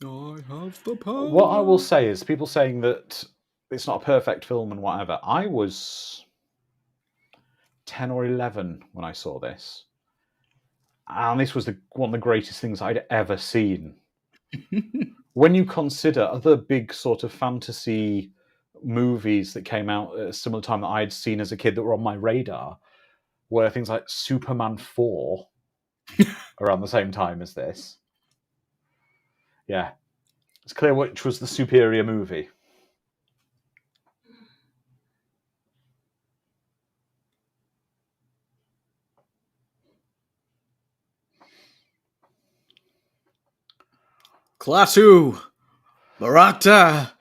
B: I have the power.
A: What I will say is, people saying that it's not a perfect film and whatever. I was 10 or 11 when I saw this. And this was one of the greatest things I'd ever seen. When you consider other big sort of fantasy movies that came out at a similar time that I had seen as a kid that were on my radar, were things like Superman 4 around the same time as this. Yeah. It's clear which was the superior movie.
B: Klaatu. Barata.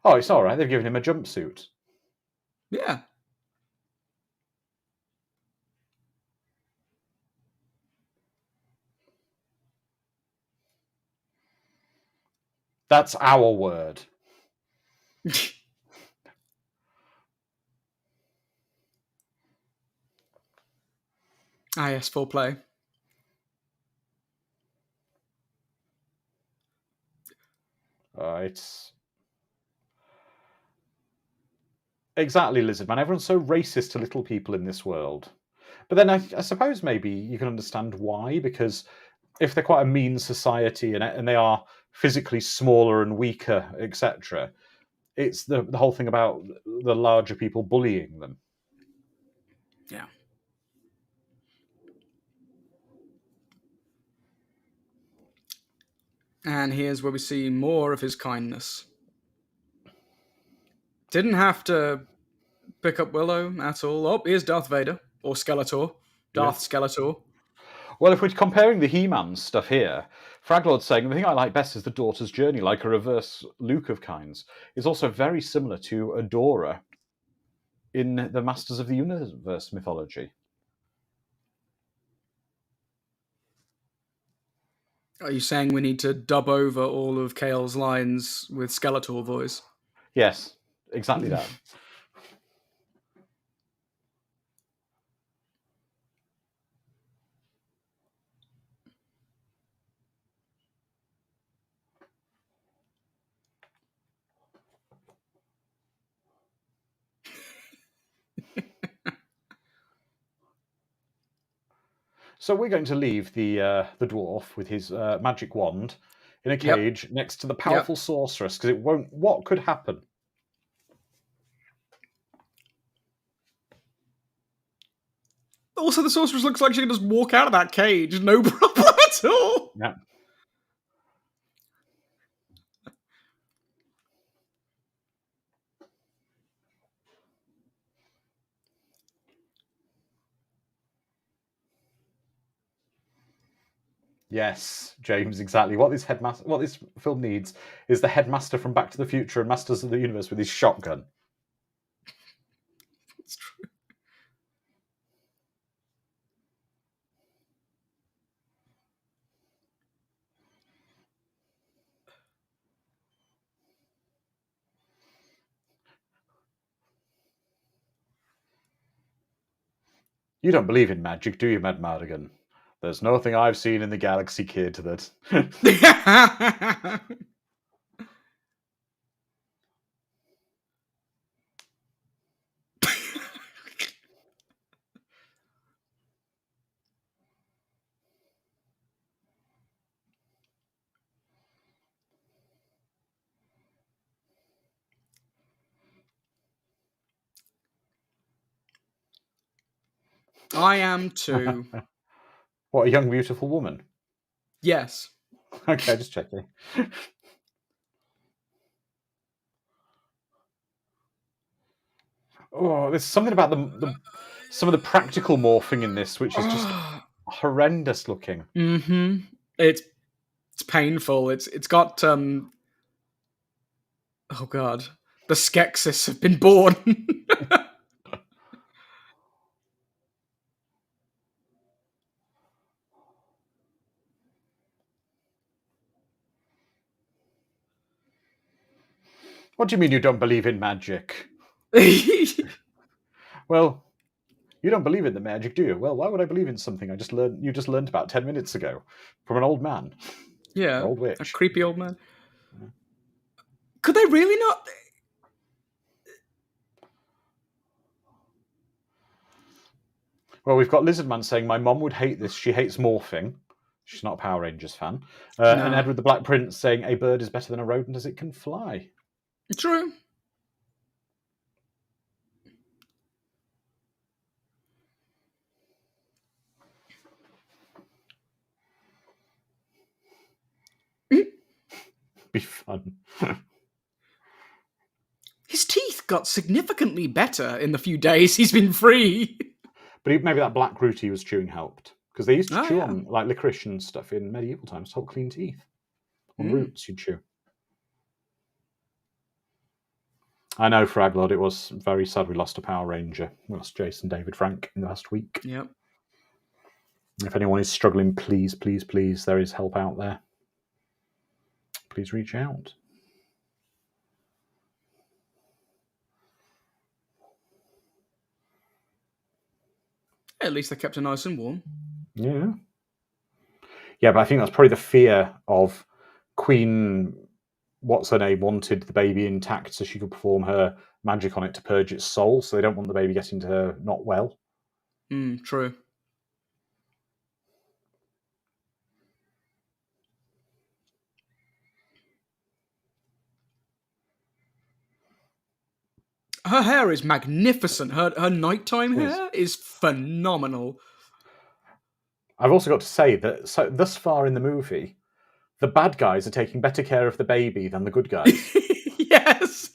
A: Oh, it's all right. They've given him a jumpsuit.
B: Yeah.
A: That's our word.
B: Ah, yes, foreplay.
A: It's exactly, Lizardman. Everyone's so racist to little people in this world. But then I suppose maybe you can understand why, because if they're quite a mean society and they are physically smaller and weaker, etc., it's the whole thing about the larger people bullying them.
B: Yeah. And here's where we see more of his kindness. Didn't have to pick up Willow at all. Oh, here's Darth Vader. Or Skeletor. Darth Skeletor.
A: Well, if we're comparing the He-Man stuff here, Fraglord's saying the thing I like best is the daughter's journey, like a reverse Luke of kinds. Is also very similar to Adora in the Masters of the Universe mythology.
B: Are you saying we need to dub over all of Kale's lines with Skeletor voice?
A: Yes, exactly that. So we're going to leave the dwarf with his magic wand in a cage next to the powerful sorceress, because it won't. What could happen?
B: Also, the sorceress looks like she can just walk out of that cage, no problem at all.
A: Yeah. Yes, James, exactly. What this film needs is the headmaster from Back to the Future and Masters of the Universe with his shotgun.
B: It's true.
A: You don't believe in magic, do you, Mad Mardigan? There's nothing I've seen in the galaxy, kid, that...
B: I am too.
A: What, a young, beautiful woman?
B: Yes.
A: Okay, just checking. Oh, there's something about some of the practical morphing in this, which is just horrendous looking.
B: Mm-hmm. It's painful. It's got oh god, the Skeksis have been born.
A: What do you mean you don't believe in magic? Well, you don't believe in the magic, do you? Well, why would I believe in something you just learned about 10 minutes ago from an old man?
B: Yeah,
A: An old
B: a
A: witch.
B: creepy old man. Could they really not?
A: Well, we've got Lizardman saying, my mom would hate this. She hates morphing. She's not a Power Rangers fan. And
B: No.
A: Edward the Black Prince saying, a bird is better than a rodent as it can fly.
B: True.
A: Be fun.
B: His teeth got significantly better in the few days he's been free.
A: But maybe that black root he was chewing helped. Because they used to chew
B: yeah.
A: on like licorice and stuff in medieval times to help clean teeth. On roots you'd chew. I know, Fraglord, it was very sad we lost a Power Ranger. We lost Jason David Frank in the last week.
B: Yep.
A: If anyone is struggling, please, please, please, there is help out there. Please reach out.
B: At least they kept her nice and warm.
A: Yeah. Yeah, but I think that's probably the fear of Queen, what's her name, wanted the baby intact so she could perform her magic on it to purge its soul, so they don't want the baby getting to her not well.
B: True. Her hair is magnificent. Her nighttime hair is phenomenal.
A: I've also got to say that thus far in the movie, the bad guys are taking better care of the baby than the good guys.
B: Yes.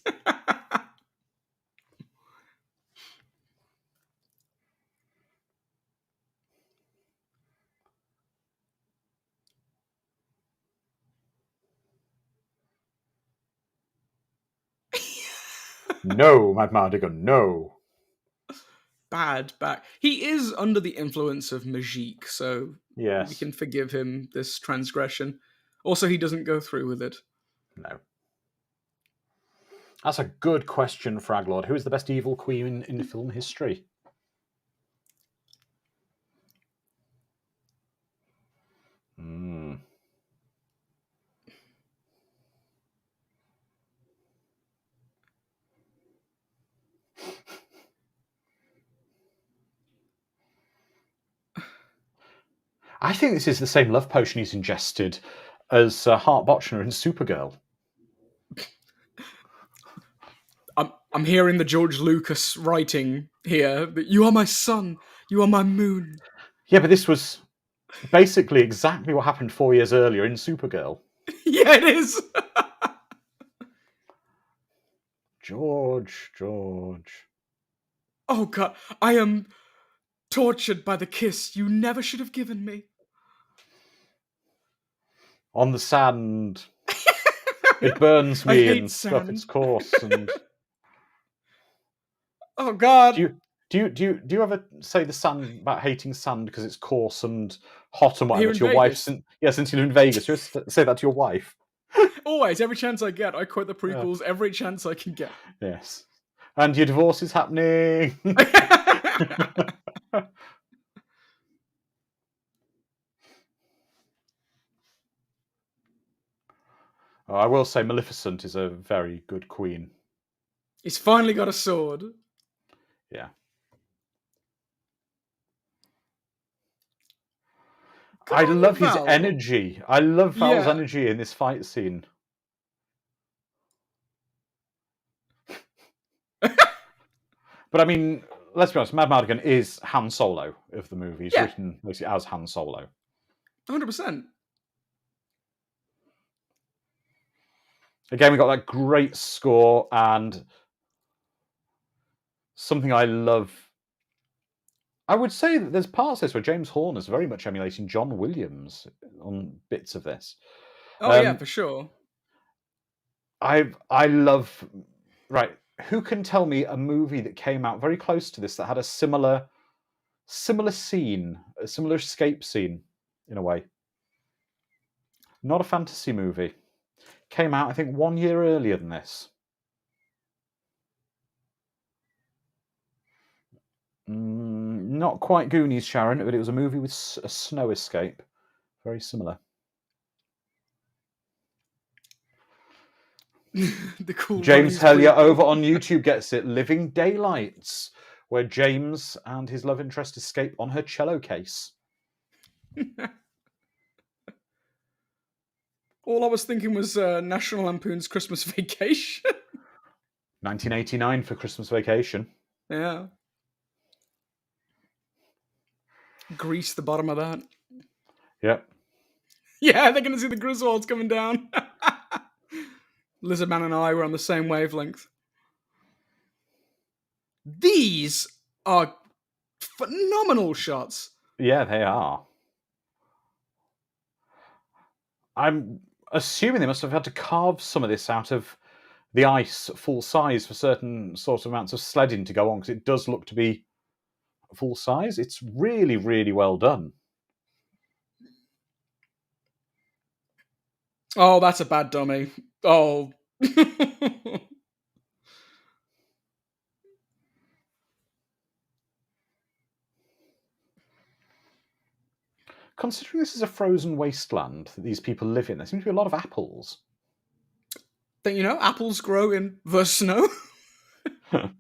A: No, Mad Mardigan, no.
B: Bad. He is under the influence of magique, so
A: yes,
B: we can forgive him this transgression. Also, he doesn't go through with it.
A: No. That's a good question, Fraglord. Who is the best evil queen in film history? I think this is the same love potion he's ingested as Hart Bochner in Supergirl.
B: I'm hearing the George Lucas writing here. You are my sun. You are my moon.
A: Yeah, but this was basically exactly what happened 4 years earlier in Supergirl.
B: Yeah, it is.
A: George.
B: Oh, God. I am tortured by the kiss you never should have given me.
A: On the sand. It burns me and
B: sand.
A: stuff. It's coarse and...
B: Oh, God.
A: Do you ever say the sand about hating sand because it's coarse and hot and whatever to your wife? Since you live in Vegas, you say that to your wife.
B: Always, every chance I get, I quote the prequels every chance I can get.
A: Yes. And your divorce is happening. I will say Maleficent is a very good queen.
B: He's finally got a sword.
A: Yeah.
B: Good
A: I
B: on you,
A: love his
B: Val.
A: energy. I love Val's
B: Yeah.
A: energy in this fight scene. But I mean, let's be honest, Mad Mardigan is Han Solo of the movie. He's
B: Yeah.
A: written basically as Han Solo.
B: 100%.
A: Again, we got that great score and something I love. I would say that there's parts of this where James Horner is very much emulating John Williams on bits of this.
B: Oh, yeah, for sure.
A: I love. Right, who can tell me a movie that came out very close to this that had a similar scene, a similar escape scene, in a way? Not a fantasy movie. Came out, I think, 1 year earlier than this. Not quite Goonies, Sharon, but it was a movie with a snow escape. Very similar.
B: The cool
A: James
B: Bunnies
A: Hellier
B: prequel.
A: over on YouTube gets it. Living Daylights, where James and his love interest escape on her cello case.
B: All I was thinking was National Lampoon's Christmas Vacation.
A: 1989 for Christmas Vacation.
B: Yeah. Grease the bottom of that.
A: Yep.
B: Yeah, they're going to see the Griswolds coming down. Lizardman and I were on the same wavelength. These are phenomenal shots.
A: Yeah, they are. I'm assuming they must have had to carve some of this out of the ice full size for certain sort of amounts of sledding to go on, because it does look to be full size. It's really, really well done.
B: Oh, that's a bad dummy. Oh.
A: Considering this is a frozen wasteland that these people live in, there seems to be a lot of apples.
B: Then, apples grow in the snow.
A: Oh,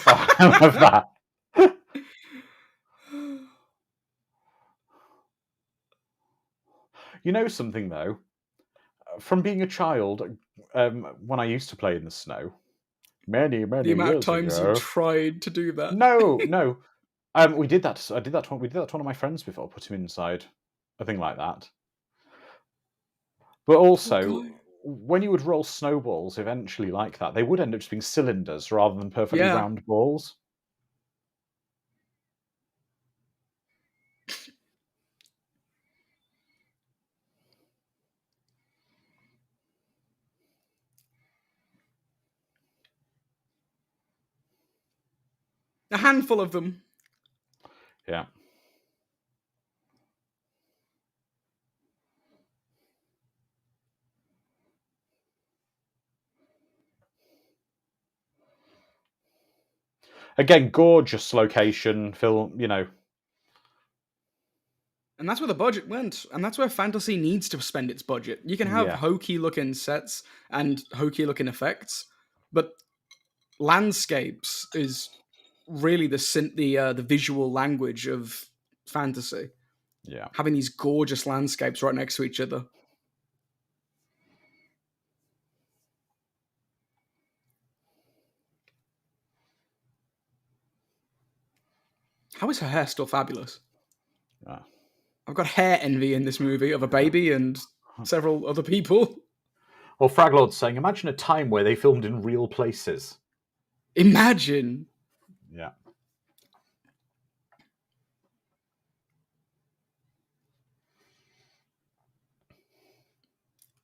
A: I love that. You know something, though? From being a child, when I used to play in the snow, many,
B: The
A: many
B: amount of
A: years
B: times you
A: ago.
B: tried to do that.
A: No. We did that. We did that to one of my friends before. Put him inside a thing like that. But also, when you would roll snowballs eventually like that, they would end up just being cylinders rather than perfectly
B: Yeah.
A: round balls.
B: A handful of them.
A: Yeah. Again, gorgeous location, film,
B: And that's where the budget went. And that's where fantasy needs to spend its budget. You can have
A: Yeah.
B: hokey looking sets and hokey looking effects, but landscapes is really the visual language of fantasy.
A: Yeah.
B: Having these gorgeous landscapes right next to each other. How is her hair still fabulous?
A: Ah.
B: I've got hair envy in this movie of a baby and several other people.
A: Well, Fraglord's saying, imagine a time where they filmed in real places.
B: Imagine.
A: Yeah.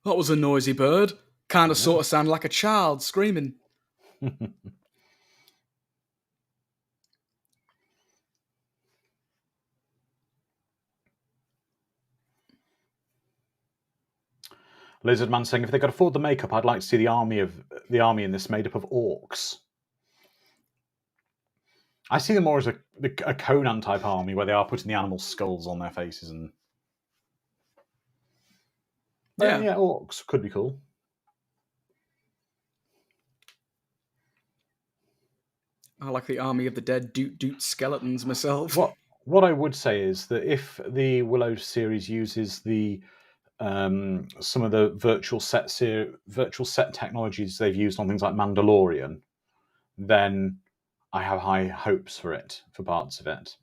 B: That was a noisy bird. Kind of sort of sounded like a child screaming.
A: Lizardman saying, if they could afford the makeup, I'd like to see the army in this made up of orcs. I see them more as a Conan type army where they are putting the animal skulls on their faces and.
B: Yeah.
A: Yeah, orcs could be cool.
B: I like the Army of the Dead doot doot skeletons myself.
A: What I would say is that if the Willow series uses the some of the virtual set technologies they've used on things like Mandalorian, then I have high hopes for parts of it.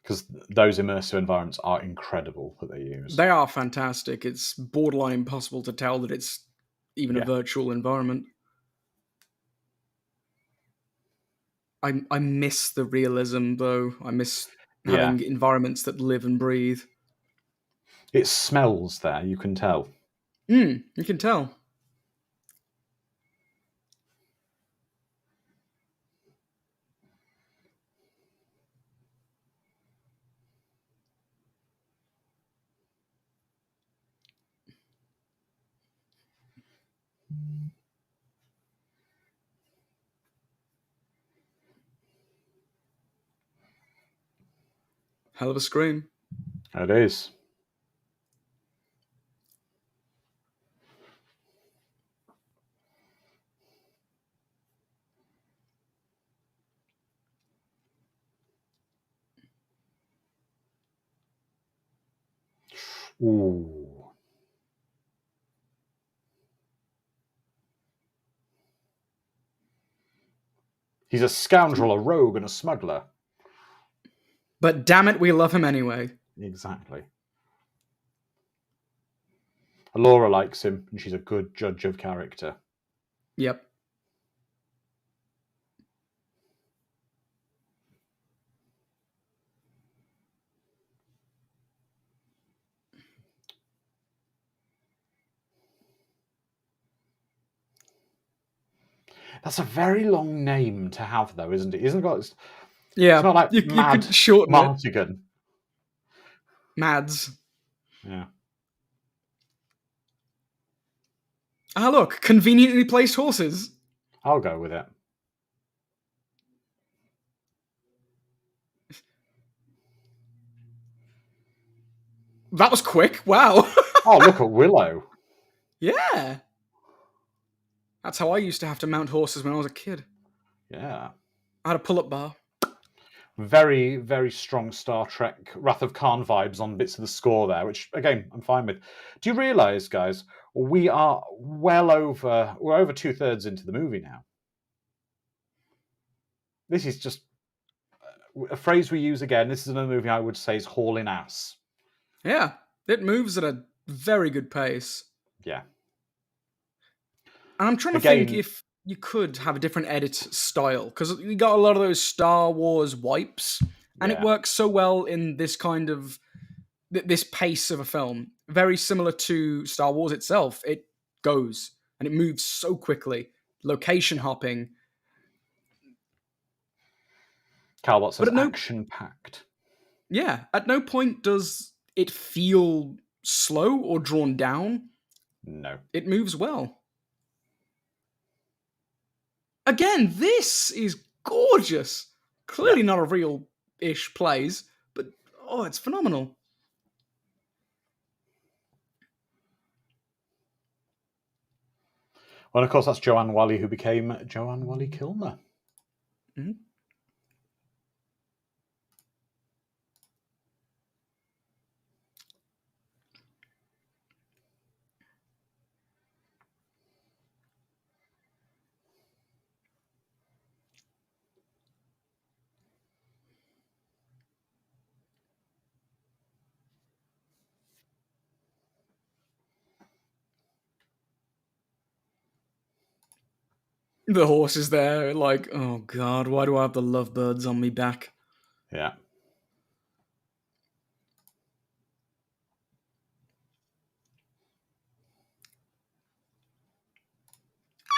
A: Because those immersive environments are incredible that they use.
B: They are fantastic. It's borderline impossible to tell that it's even a virtual environment. I miss the realism, though. I miss having environments that live and breathe.
A: It smells there, you can tell.
B: You can tell. Hell of a scream.
A: It is. Ooh. He's a scoundrel, a rogue, and a smuggler.
B: But damn it, we love him anyway.
A: Exactly. Laura likes him, and she's a good judge of character.
B: Yep.
A: That's a very long name to have, though, isn't it? Isn't it?
B: Yeah,
A: it's not like
B: you could shorten
A: Martigan.
B: it. Mads.
A: Yeah.
B: Ah, look, conveniently placed horses.
A: I'll go with it.
B: That was quick. Wow.
A: Oh, look at Willow.
B: Yeah. That's how I used to have to mount horses when I was a kid.
A: Yeah.
B: I had a pull-up bar.
A: Very, very strong Star Trek Wrath of Khan vibes on bits of the score there, which, again, I'm fine with. Do you realise, guys, we're over 2/3 into the movie now. This is just a phrase we use again. This is another movie I would say is hauling ass.
B: Yeah, it moves at a very good pace.
A: Yeah.
B: And I'm trying to think if you could have a different edit style, because you got a lot of those Star Wars wipes, and it works so well in this kind of this pace of a film. Very similar to Star Wars itself. It goes and it moves so quickly. Location hopping.
A: Carl says action-packed.
B: Yeah, at no point does it feel slow or drawn down.
A: No.
B: It moves well. Again, this is gorgeous. Clearly not a real-ish plays, but oh, it's phenomenal.
A: Well, of course, that's Joanne Whalley, who became Joanne Whalley Kilmer.
B: Mm-hmm. The horse is there, like, oh god, why do I have the lovebirds on me back?
A: Yeah.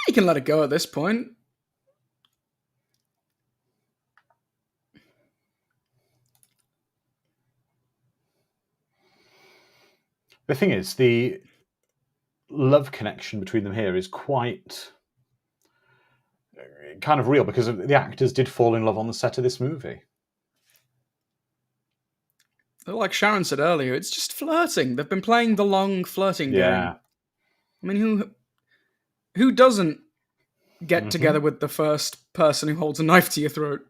B: You can let it go at this point.
A: The thing is, the love connection between them here is quite kind of real, because the actors did fall in love on the set of this movie.
B: Like Sharon said earlier, it's just flirting. They've been playing the long flirting
A: Yeah.
B: game. I mean, who doesn't get together with the first person who holds a knife to your throat?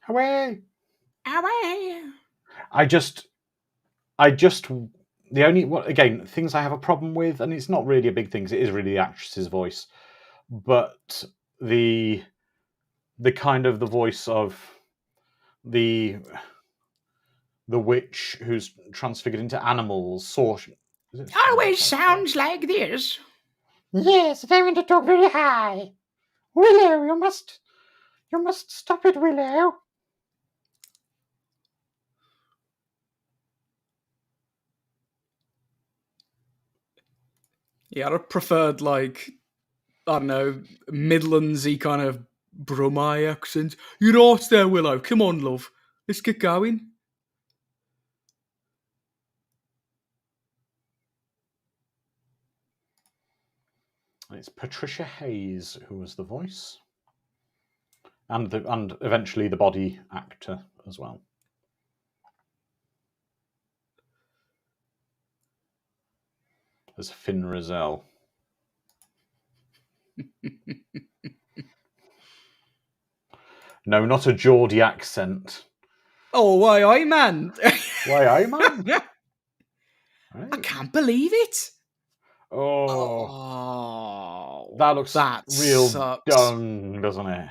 A: Away.
B: Away.
A: I just, the only again things I have a problem with, and it's not really a big thing. 'Cause it is really the actress's voice, but the kind of the voice of the witch who's transfigured into animals.
B: Always sounds like this.
A: Yes, they want to talk very high. Willow, you must stop it, Willow.
B: Yeah, I'd have preferred, like, I don't know, Midlandsy kind of Brummie accent. You're right there, Willow. Come on, love. Let's get going.
A: It's Patricia Hayes who was the voice, and eventually the body actor as well. As Finn Rizal. No, not a Geordie accent.
B: Oh, why, man?
A: Why, man?
B: Right. I can't believe it.
A: Oh, that looks real
B: sucks.
A: dung, doesn't it?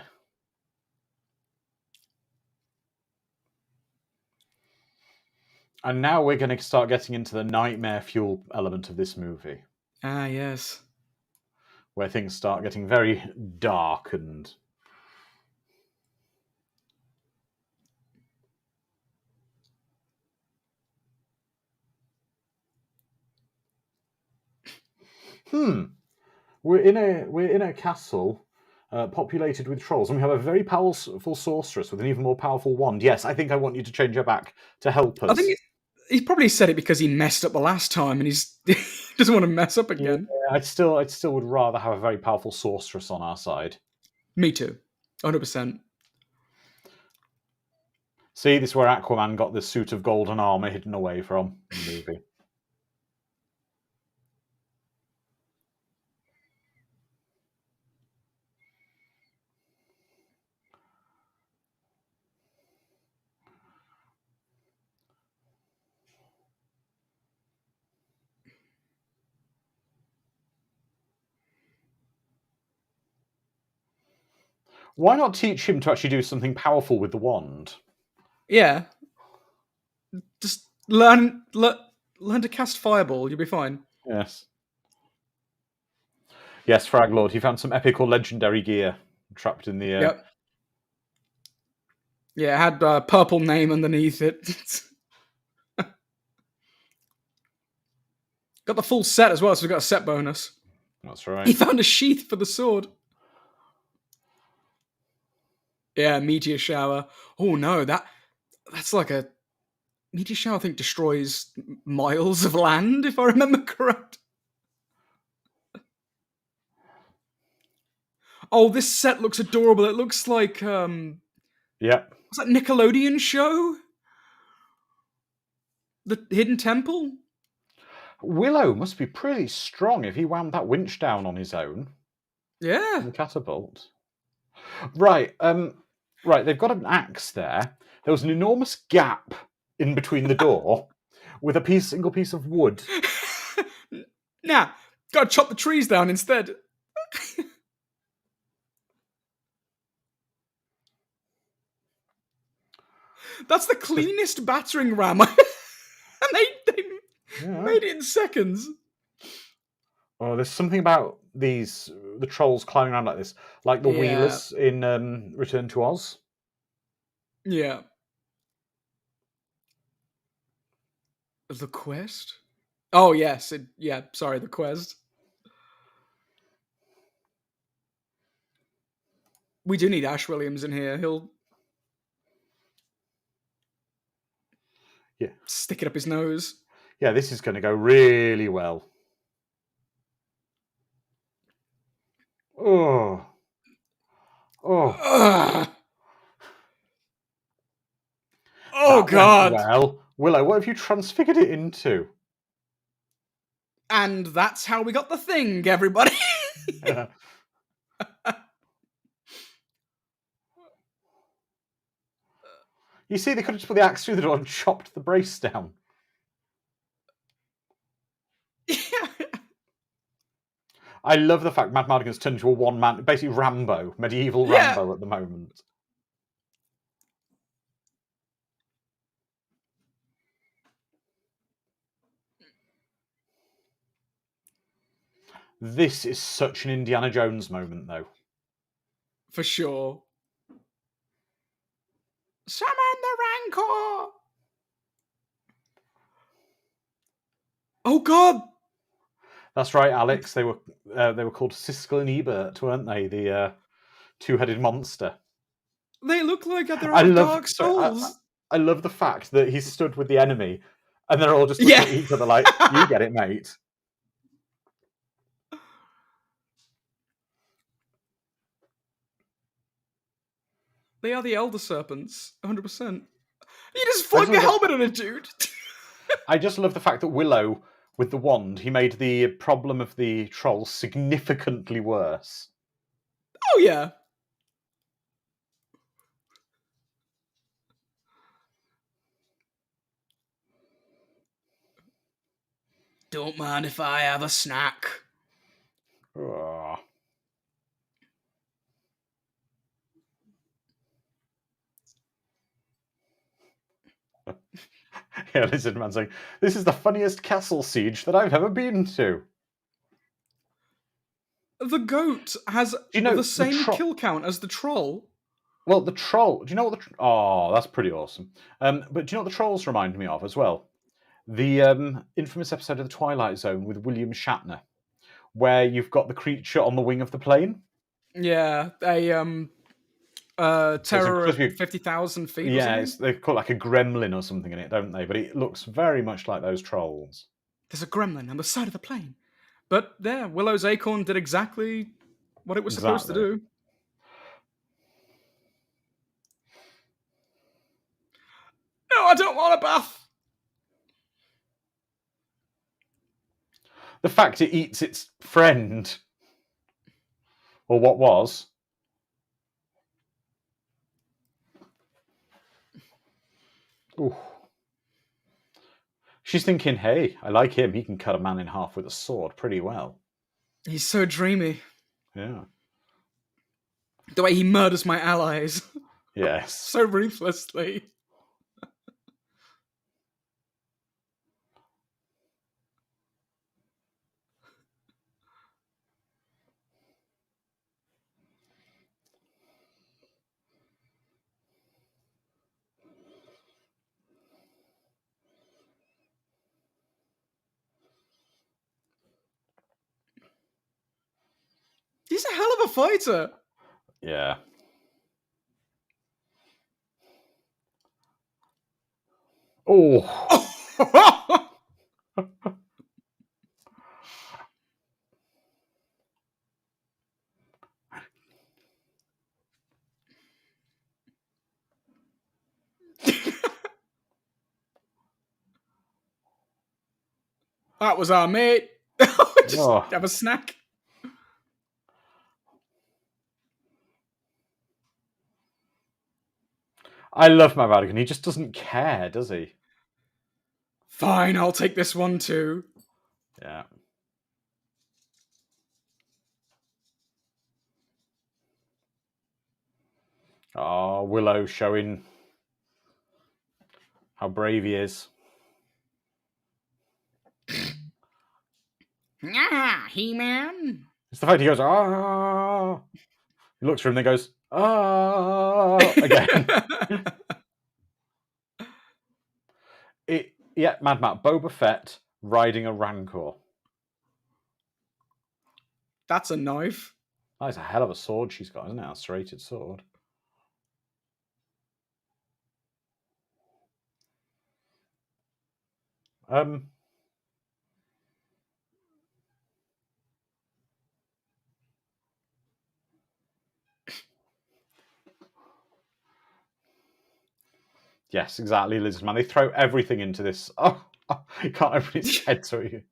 A: And now we're going to start getting into the nightmare fuel element of this movie.
B: Ah, yes.
A: Where things start getting very dark and... We're in a castle populated with trolls, and we have a very powerful sorceress with an even more powerful wand. Yes, I think I want you to change her back to help us.
B: I think he probably said it because he messed up the last time, and he doesn't want to mess up again.
A: Yeah, I'd still would rather have a very powerful sorceress on our side.
B: Me too, 100%.
A: See, this is where Aquaman got this suit of golden armor hidden away from in the movie. Why not teach him to actually do something powerful with the wand?
B: Yeah. Just learn to cast Fireball, you'll be fine.
A: Yes. Yes, Fraglord, he found some epic or legendary gear trapped in the...
B: Yep. Yeah, it had a purple name underneath it. Got the full set as well, so we got a set bonus.
A: That's right.
B: He found a sheath for the sword. Yeah, meteor shower. Oh no, that's like a meteor shower. I think destroys miles of land, if I remember correct. Oh, this set looks adorable. It looks like
A: Yep.
B: what's that Nickelodeon show? The Hidden Temple?
A: Willow must be pretty strong if he wound that winch down on his own.
B: Yeah.
A: The catapult. Right, right, they've got an axe there. There was an enormous gap in between the door with a single piece of wood.
B: Nah, gotta chop the trees down instead. That's the cleanest battering ram. And they made it in seconds.
A: Oh, there's something about the trolls climbing around like this, like the Wheelers in Return to Oz.
B: Yeah. The quest? Oh, yes. Sorry, the quest. We do need Ash Williams in here. He'll stick it up his nose.
A: Yeah, this is going to go really well. Oh.
B: Oh, God.
A: well. Willow, what have you transfigured it into?
B: And that's how we got the thing, everybody.
A: You see, they could have just put the axe through the door and chopped the brace down. I love the fact Mad Madigan's turned into a one-man, basically Rambo, medieval
B: Yeah.
A: Rambo at the moment. This is such an Indiana Jones moment, though.
B: For sure. Summon the Rancor! Oh, God!
A: That's right, Alex. They were called Siskel and Ebert, weren't they? The two-headed monster.
B: They look like they're out of Dark Souls.
A: I love the fact that he's stood with the enemy, and they're all just looking
B: Yeah.
A: at each other like, "You get it, mate."
B: They are the Elder Serpents, 100%. You just flung a
A: love
B: helmet at a dude.
A: I just love the fact that Willow, with the wand, he made the problem of the trolls significantly worse.
B: Oh, yeah. Don't mind if I have a snack.
A: Oh. Yeah, Lizard Man saying, "This is the funniest castle siege that I've ever been to."
B: The goat has
A: You know,
B: the same kill count as the troll.
A: Well, the troll. Do you know what the? Oh, that's pretty awesome. But do you know what the trolls remind me of as well? The infamous episode of the Twilight Zone with William Shatner, where you've got the creature on the wing of the plane.
B: Yeah, terror at 50,000 feet.
A: Yeah, they call it like a gremlin or something in it, don't they? But it looks very much like those trolls.
B: There's a gremlin on the side of the plane. But there, Willow's acorn did exactly what it was supposed to do. No, I don't want a bath.
A: The fact it eats its friend, or what was. Ooh. She's thinking, hey, I like him. He can cut a man in half with a sword pretty well.
B: He's so dreamy.
A: Yeah.
B: The way he murders my allies.
A: Yes.
B: So ruthlessly. He's a hell of a fighter.
A: Yeah. Oh.
B: That was our mate. Just have a snack.
A: I love my Madigan. He just doesn't care, does he?
B: Fine, I'll take this one too.
A: Yeah. Oh, Willow showing how brave he is.
B: Ah, He-Man.
A: It's the fact he goes, ah. He looks for him, then goes, ah, again. Yeah, Mad Matt, Boba Fett riding a Rancor.
B: That's a knife.
A: That's a hell of a sword she's got, isn't it? A serrated sword. Yes, exactly, Lizard Man. They throw everything into this. Oh, you can't open its head to you.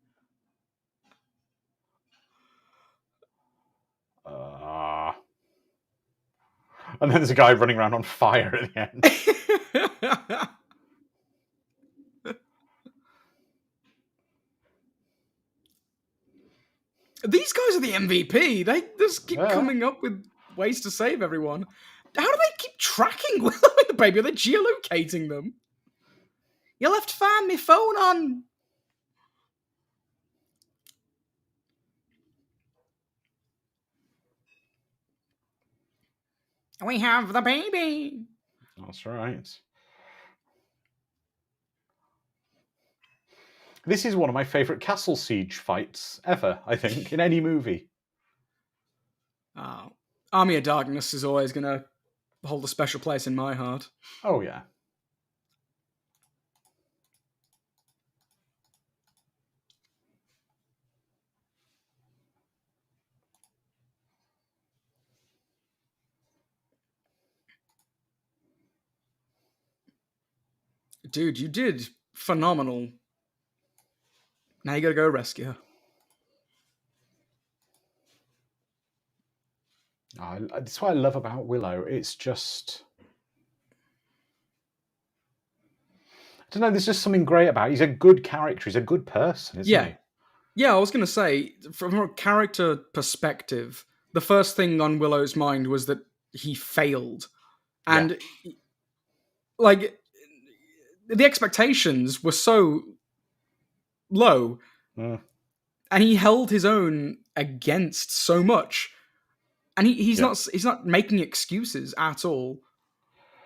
A: And then there's a guy running around on fire at the end.
B: These guys are the MVP. They just keep
A: Yeah.
B: coming up with ways to save everyone. How do they keep tracking Willow and the baby? Are they geolocating them? You'll have to find my phone on. We have the baby.
A: That's right. This is one of my favourite castle siege fights ever, I think, in any movie.
B: Army of Darkness is always going to hold a special place in my heart.
A: Oh, yeah.
B: Dude, you did phenomenal. Now you gotta go rescue her.
A: That's what I love about Willow. It's just... I don't know, there's just something great about it. He's a good character. He's a good person, isn't he?
B: Yeah, I was going to say, from a character perspective, the first thing on Willow's mind was that he failed. And, like, the expectations were so low.
A: Mm.
B: And he held his own against so much. And he's not making excuses at all.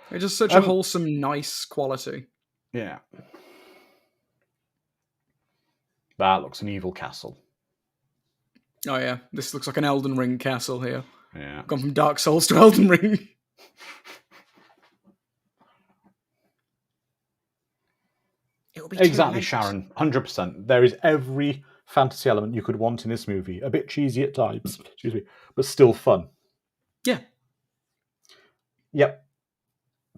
B: It's just such a wholesome, nice quality.
A: Yeah. That looks an evil castle.
B: Oh yeah, this looks like an Elden Ring castle here.
A: Yeah.
B: Gone from Dark Souls to Elden Ring. It'll be
A: exactly, Sharon. 100%. There is every fantasy element you could want in this movie. A bit cheesy at times, excuse me, but still fun.
B: Yeah.
A: Yep.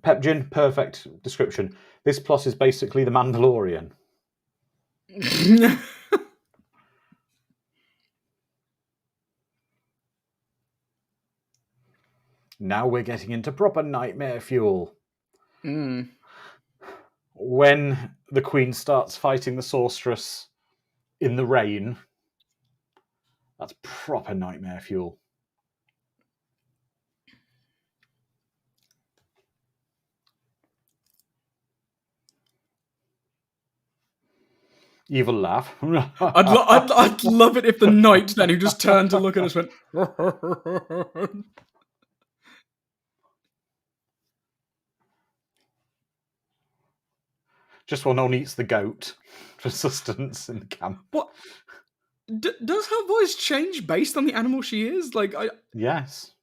A: Pepjin, perfect description. This plot is basically The Mandalorian. Now we're getting into proper nightmare fuel.
B: Mm.
A: When the Queen starts fighting the sorceress in the rain, that's proper nightmare fuel. Evil laugh.
B: I'd love it if the knight then who just turned to look at us went.
A: Just when no one eats the goat for sustenance in the camp.
B: What? Does her voice change based on the animal she is?
A: Yes.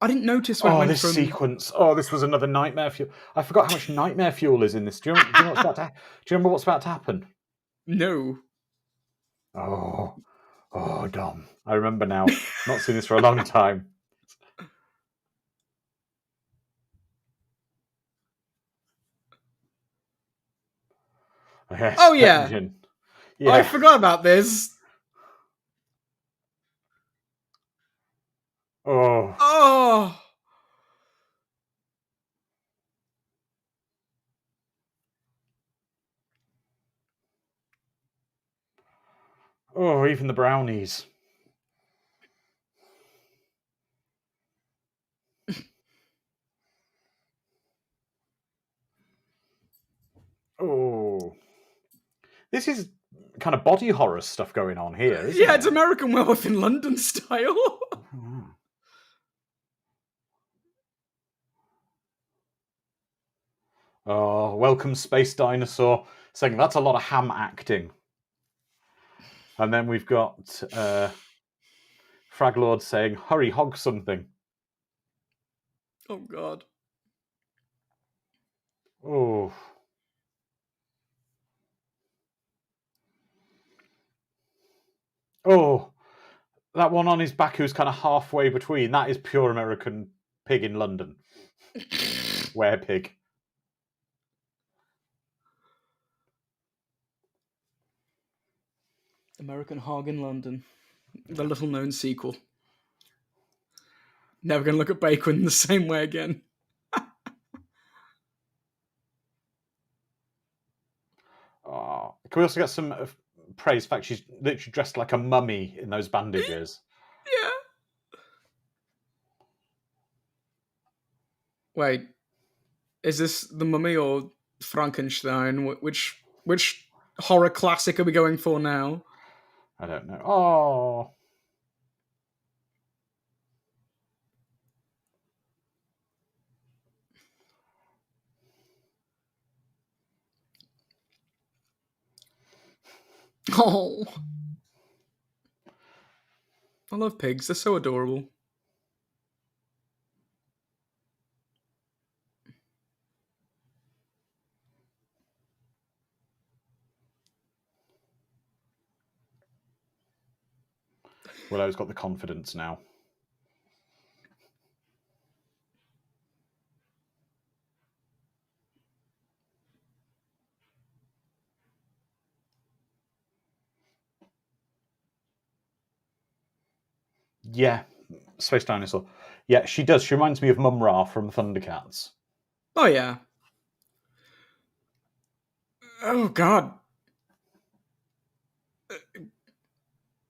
B: I didn't notice when it went
A: this
B: from...
A: sequence. Oh, this was another nightmare fuel. I forgot how much nightmare fuel is in this. Do you remember what's about to happen?
B: No.
A: Oh, Dom. I remember now. Not seen this for a long time. Yes,
B: oh, yeah.
A: Yeah.
B: I forgot about this.
A: Oh. Oh, even the brownies. Oh. This is kind of body horror stuff going on here, isn't it?
B: Yeah, it's American Werewolf in London style.
A: Oh, welcome Space Dinosaur, saying that's a lot of ham acting. And then we've got Fraglord saying, hurry, hog something.
B: Oh, God.
A: Oh. Oh. That one on his back who's kind of halfway between, that is pure American pig in London. Were pig.
B: American Hog in London. The little known sequel. Never gonna look at Bacon the same way again.
A: Oh, can we also get some praise? Fact, she's literally dressed like a mummy in those bandages.
B: Yeah. Wait, is this The Mummy or Frankenstein? Which horror classic are we going for now?
A: I don't know. Oh,
B: Oh, I love pigs. They're so adorable.
A: Willow's got the confidence now. Yeah, Space Dinosaur. Yeah, she does. She reminds me of Mum Ra from Thundercats.
B: Oh yeah. Oh god.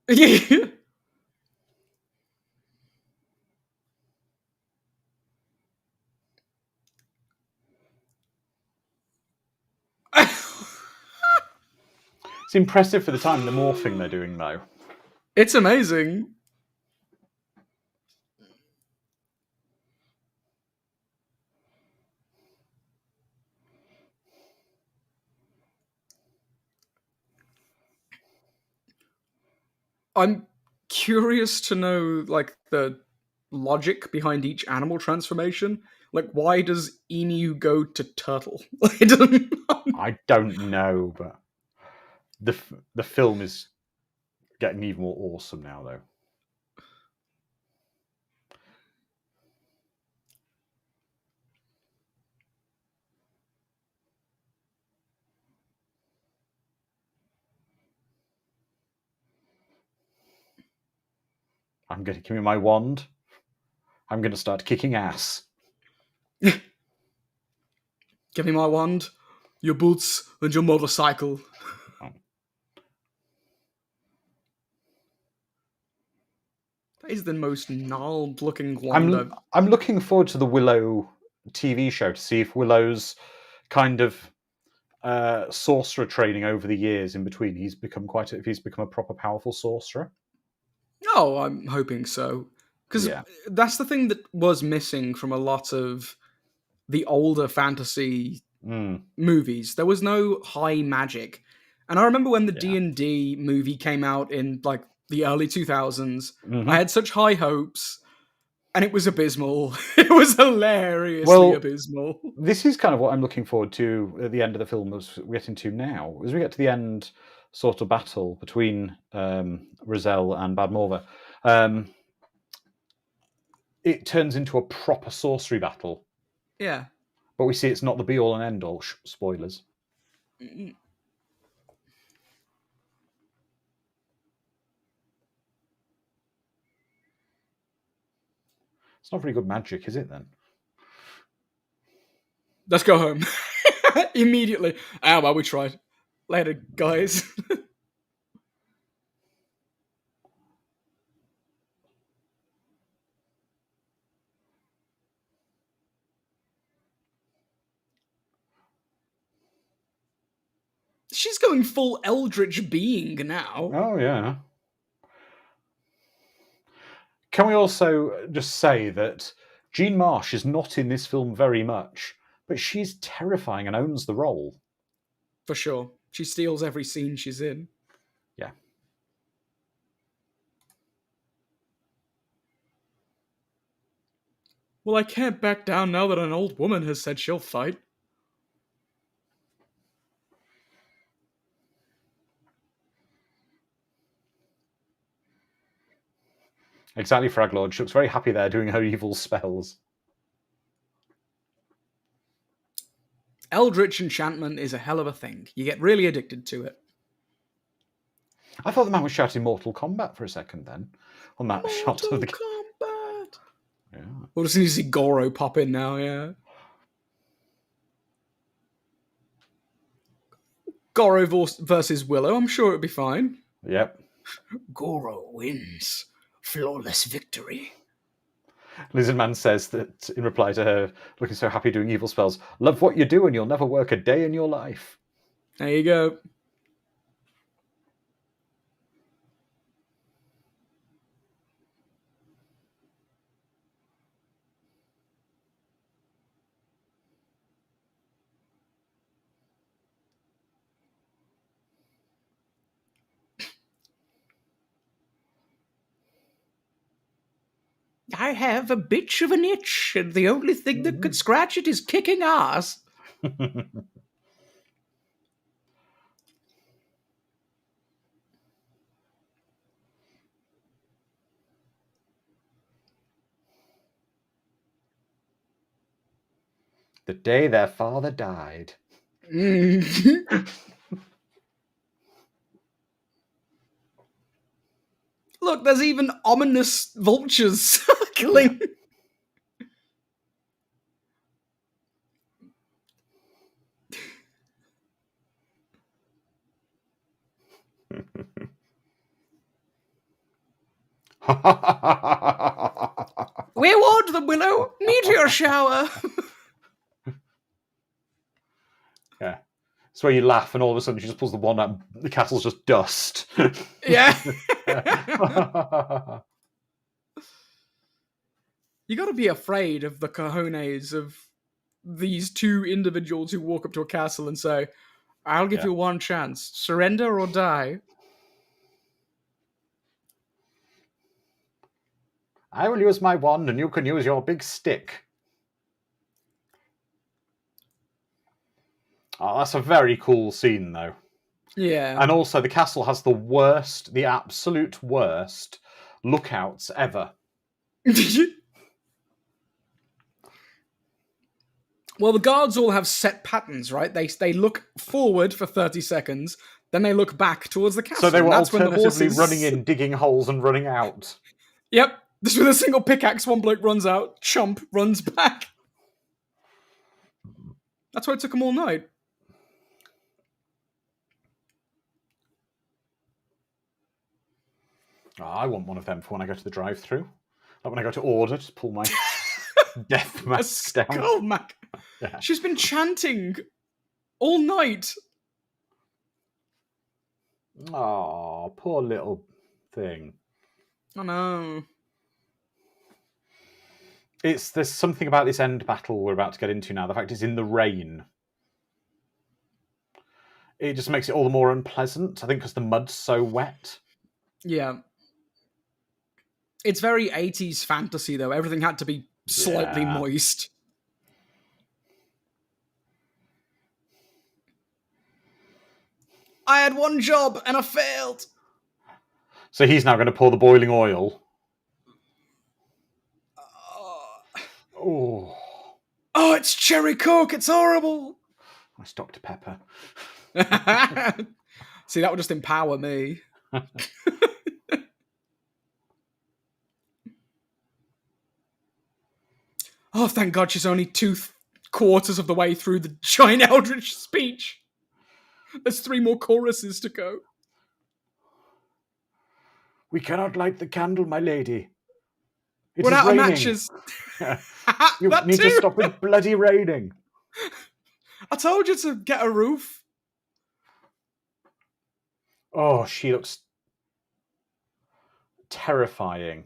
A: It's impressive for the time, the morphing they're doing, though.
B: It's amazing. I'm curious to know like the logic behind each animal transformation. Like, why does emu go to turtle? It doesn't.
A: I don't know, but the film is getting even more awesome now, though. I'm going to give me my wand. I'm going to start kicking ass.
B: Give me my wand, your boots, and your motorcycle. That is the most gnarled looking wand.
A: I'm looking forward to the Willow TV show to see if Willow's kind of sorcerer training over the years in between, he's become a proper powerful sorcerer.
B: Oh, I'm hoping so. Because that's the thing that was missing from a lot of the older fantasy movies. There was no high magic. And I remember when the D&D movie came out in like the early 2000s, I had such high hopes, and it was abysmal. It was hilariously abysmal.
A: This is kind of what I'm looking forward to at the end of the film, as we're getting to now. As we get to the end sort of battle between Rizal and Bad Morva, it turns into a proper sorcery battle.
B: Yeah.
A: But we see it's not the be-all and end-all. Spoilers.
B: It's
A: not very good magic, is it, then?
B: Let's go home. Immediately. Well, we tried. Later, guys. She's going full eldritch being now.
A: Oh, yeah. Can we also just say that Jean Marsh is not in this film very much, but she's terrifying and owns the role.
B: For sure. She steals every scene she's in.
A: Yeah.
B: Well, I can't back down now that an old woman has said she'll fight.
A: Exactly, Fraglord. She looks very happy there doing her evil spells.
B: Eldritch enchantment is a hell of a thing. You get really addicted to it.
A: I thought the man was shouting Mortal Kombat for a second then. On that shot of the...
B: Kombat.
A: Yeah.
B: We'll just need to see Goro pop in now, yeah. Goro versus Willow, I'm sure it'll be fine.
A: Yep.
B: Goro wins. Flawless victory.
A: Lizard Man says that in reply to her looking so happy doing evil spells, love what you do and you'll never work a day in your life.
B: There you go. I have a bitch of an itch, and the only thing that could scratch it is kicking ass.
A: The day their father died.
B: Look, there's even ominous vultures circling.
A: Yeah.
B: We warned them, Willow. Meteor shower.
A: Yeah. It's where you laugh and all of a sudden she just pulls the wand out and the castle's just dust.
B: Yeah. You gotta be afraid of the cojones of these two individuals who walk up to a castle and say, I'll give you one chance. Surrender or die.
A: I will use my wand and you can use your big stick. Oh, that's a very cool scene, though.
B: Yeah.
A: And also, the castle has the absolute worst lookouts ever.
B: Well, the guards all have set patterns, right? They look forward for 30 seconds, then they look back towards the castle.
A: So they were
B: that's
A: alternatively
B: when the horses...
A: running in, digging holes and running out.
B: Yep. Just with a single pickaxe, one bloke runs out, chump, runs back. That's why it took them all night.
A: Oh, I want one of them for when I go to the drive-thru. Like when I go to order, just pull my death mask down.
B: Skull mac. Yeah. She's been chanting all night.
A: Oh, poor little thing.
B: I know.
A: There's something about this end battle we're about to get into now. The fact it's in the rain. It just makes it all the more unpleasant, I think, because the mud's so wet.
B: Yeah. It's very 80s fantasy, though. Everything had to be slightly moist. I had one job and I failed.
A: So he's now going to pour the boiling oil. Oh.
B: Oh, it's cherry coke. It's horrible.
A: That's Dr. Pepper.
B: See, that would just empower me. Oh, thank God she's only 2/4 of the way through the giant Eldritch speech. There's 3 more choruses to go.
A: We cannot light the candle, my lady.
B: We're out of matches.
A: You need to stop it bloody raining.
B: I told you to get a roof.
A: Oh, she looks terrifying.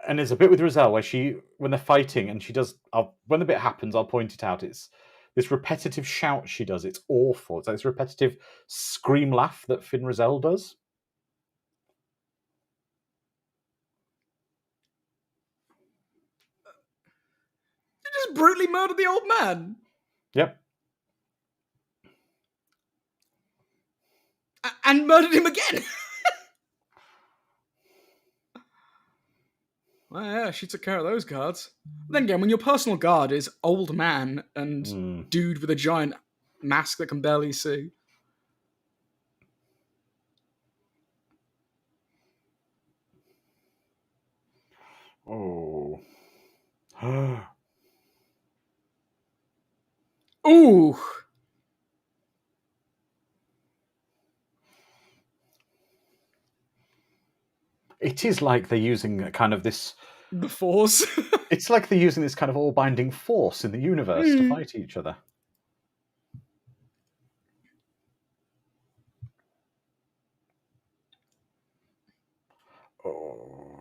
A: And there's a bit with Roselle where when they're fighting and she does, when the bit happens, I'll point it out. It's this repetitive shout she does. It's awful. It's like this repetitive scream laugh that Finn Roselle does.
B: You just brutally murdered the old man.
A: Yep.
B: And murdered him again. Well, yeah, she took care of those guards. But then again, when your personal guard is old man and dude with a giant mask that can barely see.
A: Oh.
B: Ooh.
A: It is like they're using kind of this.
B: The Force.
A: It's like they're using this kind of all-binding force in the universe to fight each other. Oh.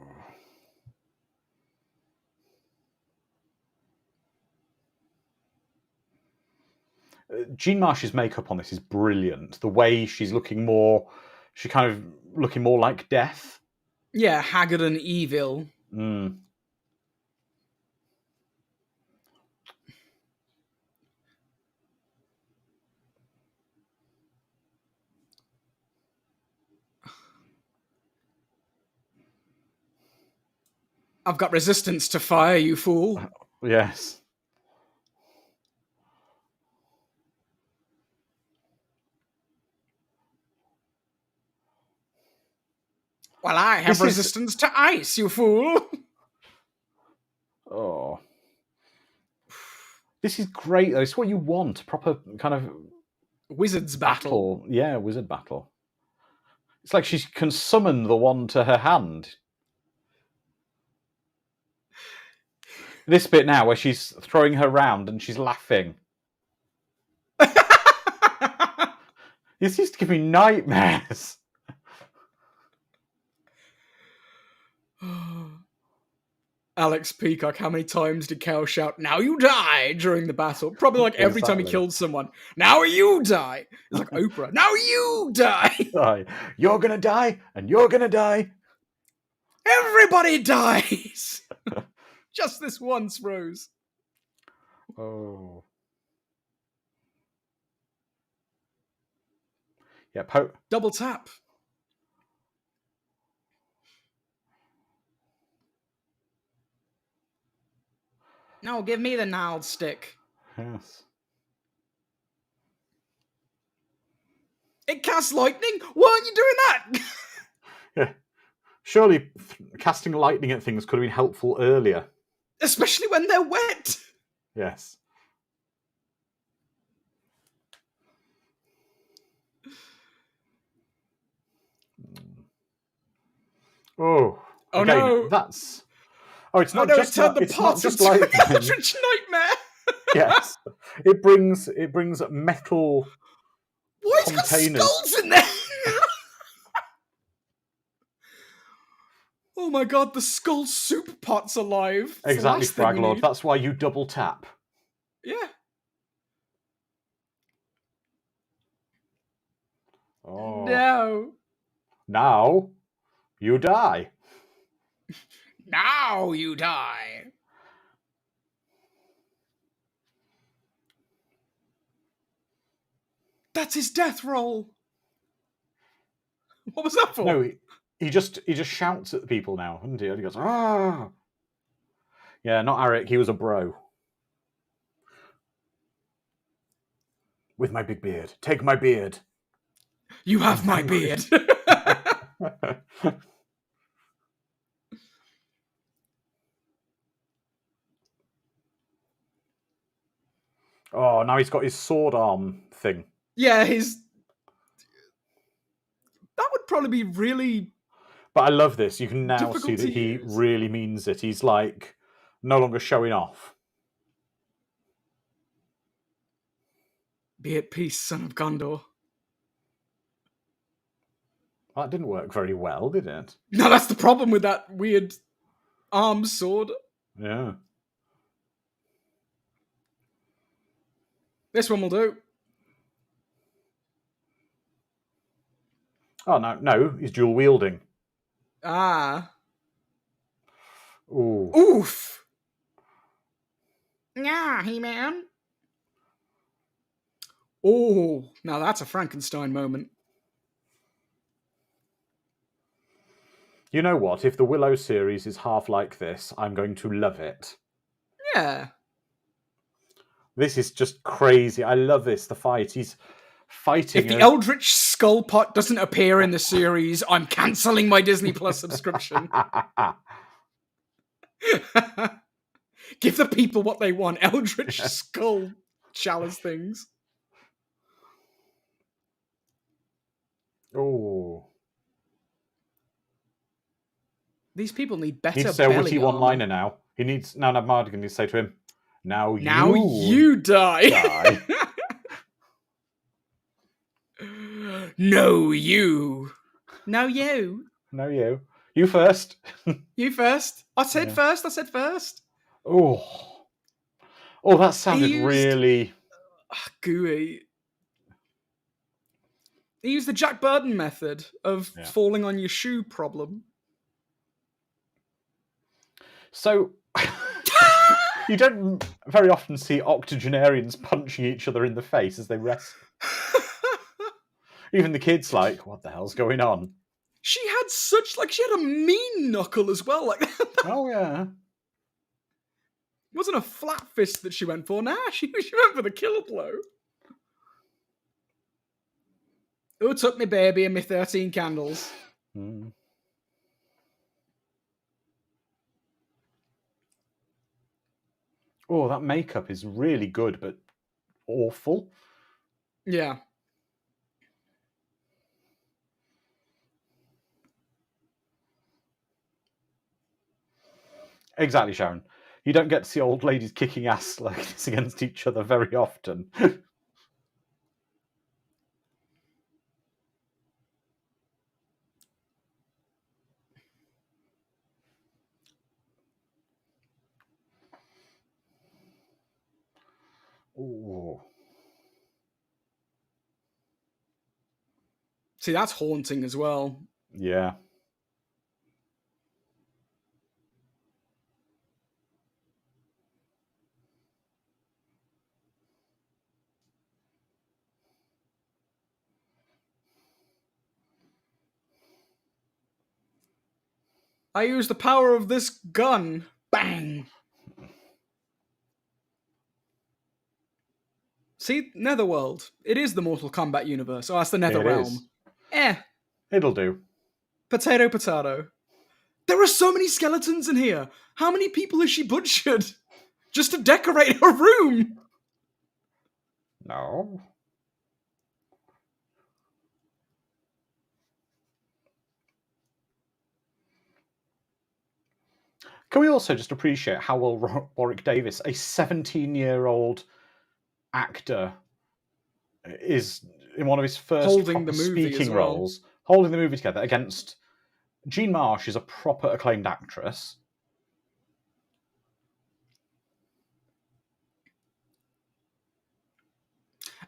A: Jean Marsh's makeup on this is brilliant. The way she's looking more, she kind of looking more like death.
B: Yeah, haggard and evil.
A: Mm.
B: I've got resistance to fire, you fool.
A: Yes.
B: Well, I have
A: This is-
B: resistance to ice, you fool.
A: Oh. This is great, though. It's what you want. A proper kind of
B: Wizard's battle.
A: Yeah, wizard battle. It's like she can summon the one to her hand. This bit now where she's throwing her round and she's laughing. This used to give me nightmares.
B: Alex Peacock, how many times did Cal shout, "Now you die," during the battle? Probably like every time he
A: Exactly.
B: killed someone. Now you die. It's like Oprah. Now you die.
A: You're gonna die, and you're gonna die.
B: Everybody dies. Just this once, Rose.
A: Oh. Yeah,
B: Double tap. No, give me the gnarled stick.
A: Yes.
B: It casts lightning? Why aren't you doing that?
A: Yeah. Surely casting lightning at things could have been helpful earlier.
B: Especially when they're wet.
A: Yes. Oh.
B: Oh
A: again,
B: no.
A: That's. Oh, it's not
B: no,
A: just
B: turned the
A: it's not
B: pot
A: just
B: into
A: like
B: an Eldritch Nightmare.
A: Yes, it brings metal.
B: Why it's got
A: containers.
B: skulls in there? Oh my god, the skull soup pot's alive. It's the
A: Exactly,
B: last thing we
A: Fraglord.
B: need.
A: That's why you double tap.
B: Yeah.
A: Oh.
B: No.
A: Now you die.
B: Now you die. That's his death roll. What was that for?
A: No, he just shouts at the people now, doesn't he? And he goes, "Ah!" Yeah, not Arik. He was a bro. With my big beard. Take my beard.
B: You have my beard.
A: Oh, now he's got his sword arm thing.
B: Yeah, that would probably be really.
A: But I love this. You can now
B: difficult
A: see that
B: to
A: he
B: use.
A: really means it. He's like no longer showing off.
B: Be at peace, son of Gondor.
A: That didn't work very well, did it?
B: No, that's the problem with that weird arm sword.
A: Yeah.
B: This one will do.
A: Oh, no, he's dual wielding.
B: Ah.
A: Ooh.
B: Oof. Yeah, He-Man. Oh, now that's a Frankenstein moment.
A: You know what? If the Willow series is half like this, I'm going to love it.
B: Yeah.
A: This is just crazy. I love this. The fight. He's fighting.
B: If the Eldritch Skull Pot doesn't appear in the series, I'm cancelling my Disney Plus subscription. Give the people what they want. Eldritch skull chalice things.
A: Oh.
B: These people need
A: He
B: better
A: needs to say a
B: belly
A: witty
B: armor.
A: one-liner now. He needs... Now Mardigan needs to say to him, Now
B: you die.
A: die.
B: No, you. No, you.
A: No, you. You first.
B: You first. I said
A: Yeah.
B: first. I said first.
A: Oh. Oh, that sounded
B: He used-
A: really...
B: gooey. He used the Jack Burton method of falling on your shoe problem.
A: So, you don't very often see octogenarians punching each other in the face as they wrestle. Even the kids like, what the hell's going on?
B: She had a mean knuckle as well. Like,
A: oh yeah.
B: It wasn't a flat fist that she went for. Nah, she went for the killer blow. Who took me baby and me 13 candles?
A: Oh, that makeup is really good, but awful.
B: Yeah.
A: Exactly, Sharon. You don't get to see old ladies kicking ass like this against each other very often. Oh.
B: See, that's haunting as well.
A: Yeah.
B: I use the power of this gun. Bang! See, Netherworld. It is the Mortal Kombat universe. Oh, that's the Nether Realm.
A: It'll do.
B: Potato, potato. There are so many skeletons in here. How many people has she butchered? Just to decorate her room?
A: No. Can we also just appreciate how well Warwick Davis, a 17-year-old actor, is in one of his first
B: holding the movie
A: speaking
B: well.
A: roles, holding the movie together against Jean Marsh, is a proper acclaimed actress.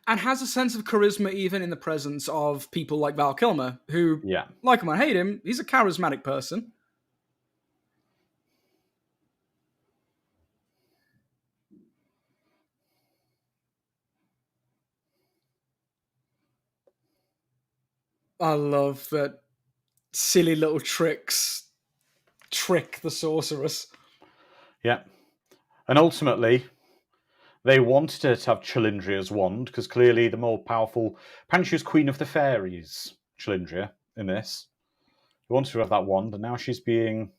B: And has a sense of charisma even in the presence of people like Val Kilmer, who, like him or hate him, he's a charismatic person. I love that silly little tricks trick the sorceress.
A: Yeah. And ultimately, they wanted her to have Chalindria's wand, because clearly the more powerful... Apparently she was Queen of the Fairies, Chalindria, in this. They wanted her to have that wand, and now she's being...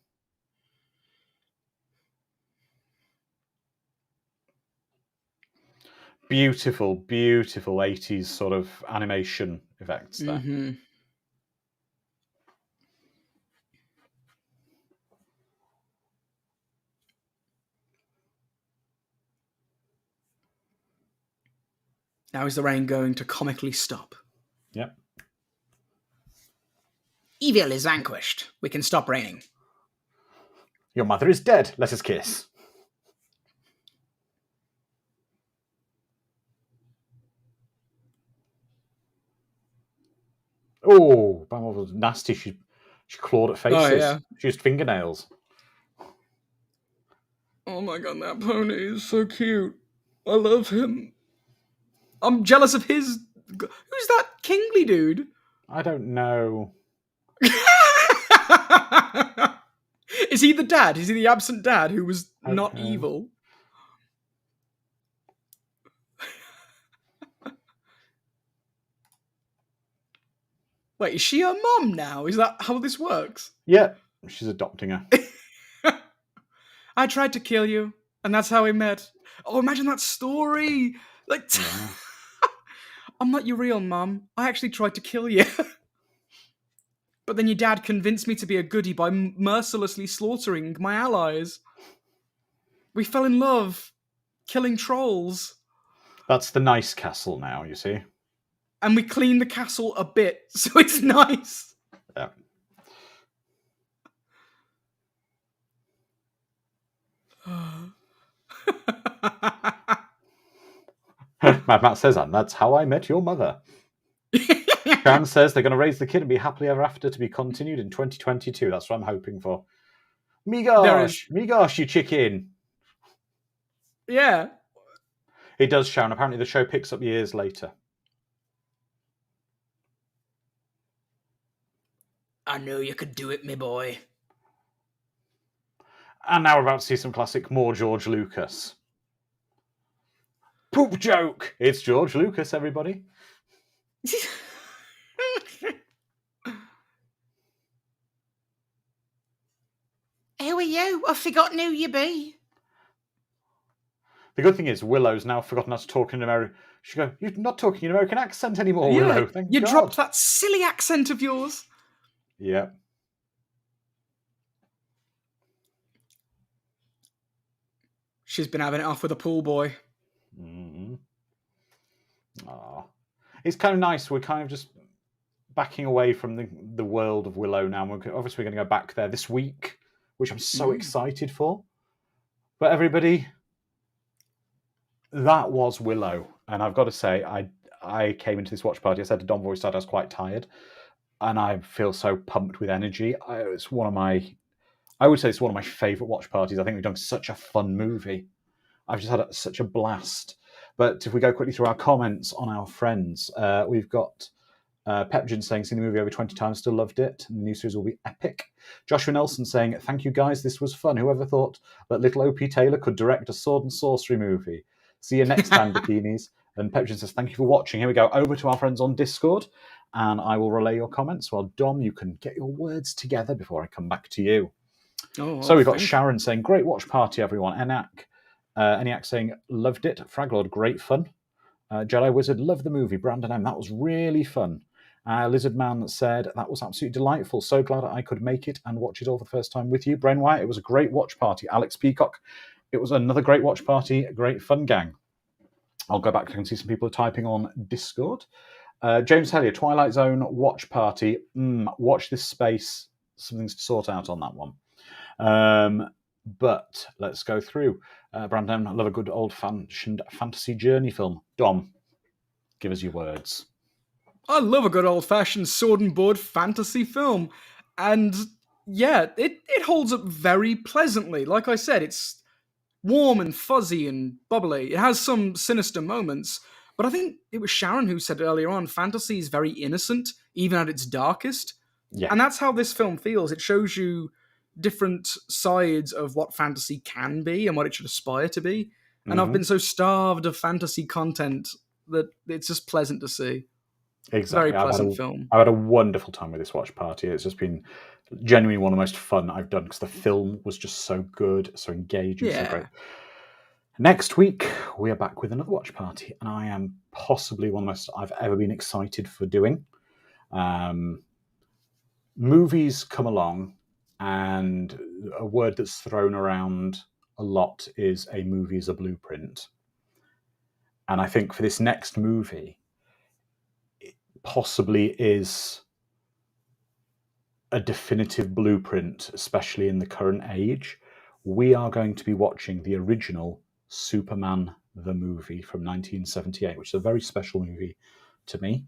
A: Beautiful, beautiful 80s sort of animation effects there.
B: Mm-hmm. Now is the rain going to comically stop?
A: Yep.
B: Evil is vanquished. We can stop raining.
A: Your mother is dead. Let us kiss. Oh, that was nasty. She clawed at faces.
B: Oh, yeah.
A: She used fingernails.
B: Oh my god, that pony is so cute. I love him. I'm jealous of his... Who's that kingly dude?
A: I don't know.
B: Is he the dad? Is he the absent dad who was not evil? Wait, is she her mom now? Is that how this works?
A: Yeah, she's adopting her.
B: I tried to kill you, and that's how we met. Oh, imagine that story! Like,
A: Yeah.
B: I'm not your real mum. I actually tried to kill you. But then your dad convinced me to be a goodie by mercilessly slaughtering my allies. We fell in love, killing trolls.
A: That's the nice castle now, you see.
B: And we cleaned the castle a bit, so it's nice.
A: Yeah. Mad Matt says, and that's how I met your mother. Sharon says they're going to raise the kid and be happily ever after to be continued in 2022. That's what I'm hoping for. Me gosh, you chicken.
B: Yeah.
A: It does, Sharon. Apparently the show picks up years later.
B: I knew you could do it, me boy.
A: And now we're about to see some classic, more George Lucas. Poop joke! It's George Lucas, everybody.
B: Who are you? I've forgotten who you be.
A: The good thing is Willow's now forgotten how to talk in American. She go, you're not talking an American accent anymore, Willow. Thank
B: you
A: God.
B: dropped that silly accent of yours.
A: Yeah.
B: She's been having it off with a pool boy.
A: Mm-hmm. Aww. It's kind of nice. We're kind of just backing away from the world of Willow now. We're obviously going to go back there this week, which I'm so excited for. But everybody, that was Willow. And I've got to say, I came into this watch party. I said to Don before we started, I was quite tired. And I feel so pumped with energy. I would say it's one of my favourite watch parties. I think we've done such a fun movie. I've just had such a blast. But if we go quickly through our comments on our friends, we've got Pepjin saying, seen the movie over 20 times, still loved it. And the new series will be epic. Joshua Nelson saying, thank you guys, this was fun. Whoever thought that little O.P. Taylor could direct a sword and sorcery movie? See you next time, bikinis. And Pepjin says, thank you for watching. Here we go, over to our friends on Discord, and I will relay your comments. Well, Dom, you can get your words together before I come back to you. So we've got Sharon saying, great watch party, everyone. Eniac saying, loved it. Fraglord, great fun. Jedi Wizard, loved the movie. Brandon M, that was really fun. Lizard Man said, that was absolutely delightful. So glad I could make it and watch it all the first time with you. Brain Wyatt, it was a great watch party. Alex Peacock, it was another great watch party. Great fun, gang. I'll go back and see some people are typing on Discord. James Hellier, Twilight Zone watch party. Watch this space. Something's to sort out on that one. But let's go through. Brandon, I love a good old-fashioned fantasy journey film. Dom, give us your words.
B: I love a good old-fashioned sword and board fantasy film. And yeah, it holds up very pleasantly. Like I said, it's warm and fuzzy and bubbly. It has some sinister moments, but I think it was Sharon who said earlier on, fantasy is very innocent, even at its darkest.
A: Yeah.
B: And that's how this film feels. It shows you different sides of what fantasy can be and what it should aspire to be. And I've been so starved of fantasy content that it's just pleasant to see.
A: Exactly.
B: Very pleasant film.
A: I've had a wonderful time with this watch party. It's just been genuinely one of the most fun I've done because the film was just so good, so engaging, so great. Next week, we are back with another watch party, and I am possibly one of the most I've ever been excited for doing. Movies come along, and a word that's thrown around a lot is a movie is a blueprint. And I think for this next movie, it possibly is a definitive blueprint, especially in the current age. We are going to be watching the original Superman the movie from 1978, which is a very special movie to me.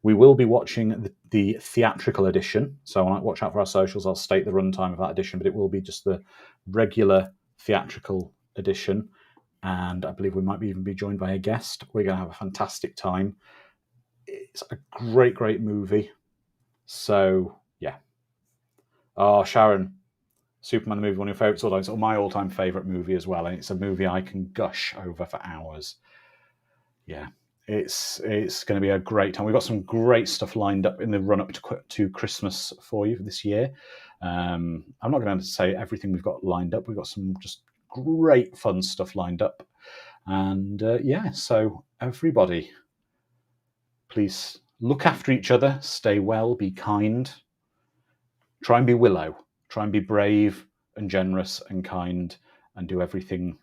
A: We will be watching the theatrical edition, so watch out for our socials. I'll state the runtime of that edition, but it will be just the regular theatrical edition, and I believe we might even be joined by a guest. We're going to have a fantastic time. It's a great movie. So, yeah. Oh, Sharon, Superman the movie, one of your favourites all time. It's my all-time favourite movie as well, and it's a movie I can gush over for hours. Yeah, it's going to be a great time. We've got some great stuff lined up in the run-up to Christmas for you this year. I'm not going to say everything we've got lined up. We've got some just great fun stuff lined up. And so everybody, please look after each other, stay well, be kind. Try and be Willow. Try and be brave and generous and kind and do everything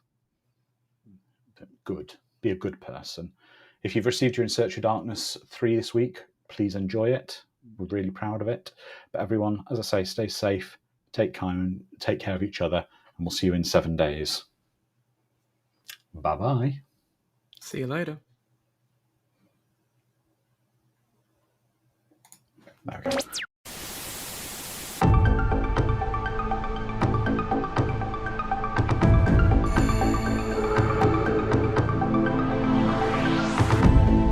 A: good. Be a good person. If you've received your In Search of Darkness 3 this week, please enjoy it. We're really proud of it. But everyone, as I say, stay safe, take care of each other, and we'll see you in 7 days. Bye-bye.
B: See you later.
A: There we go.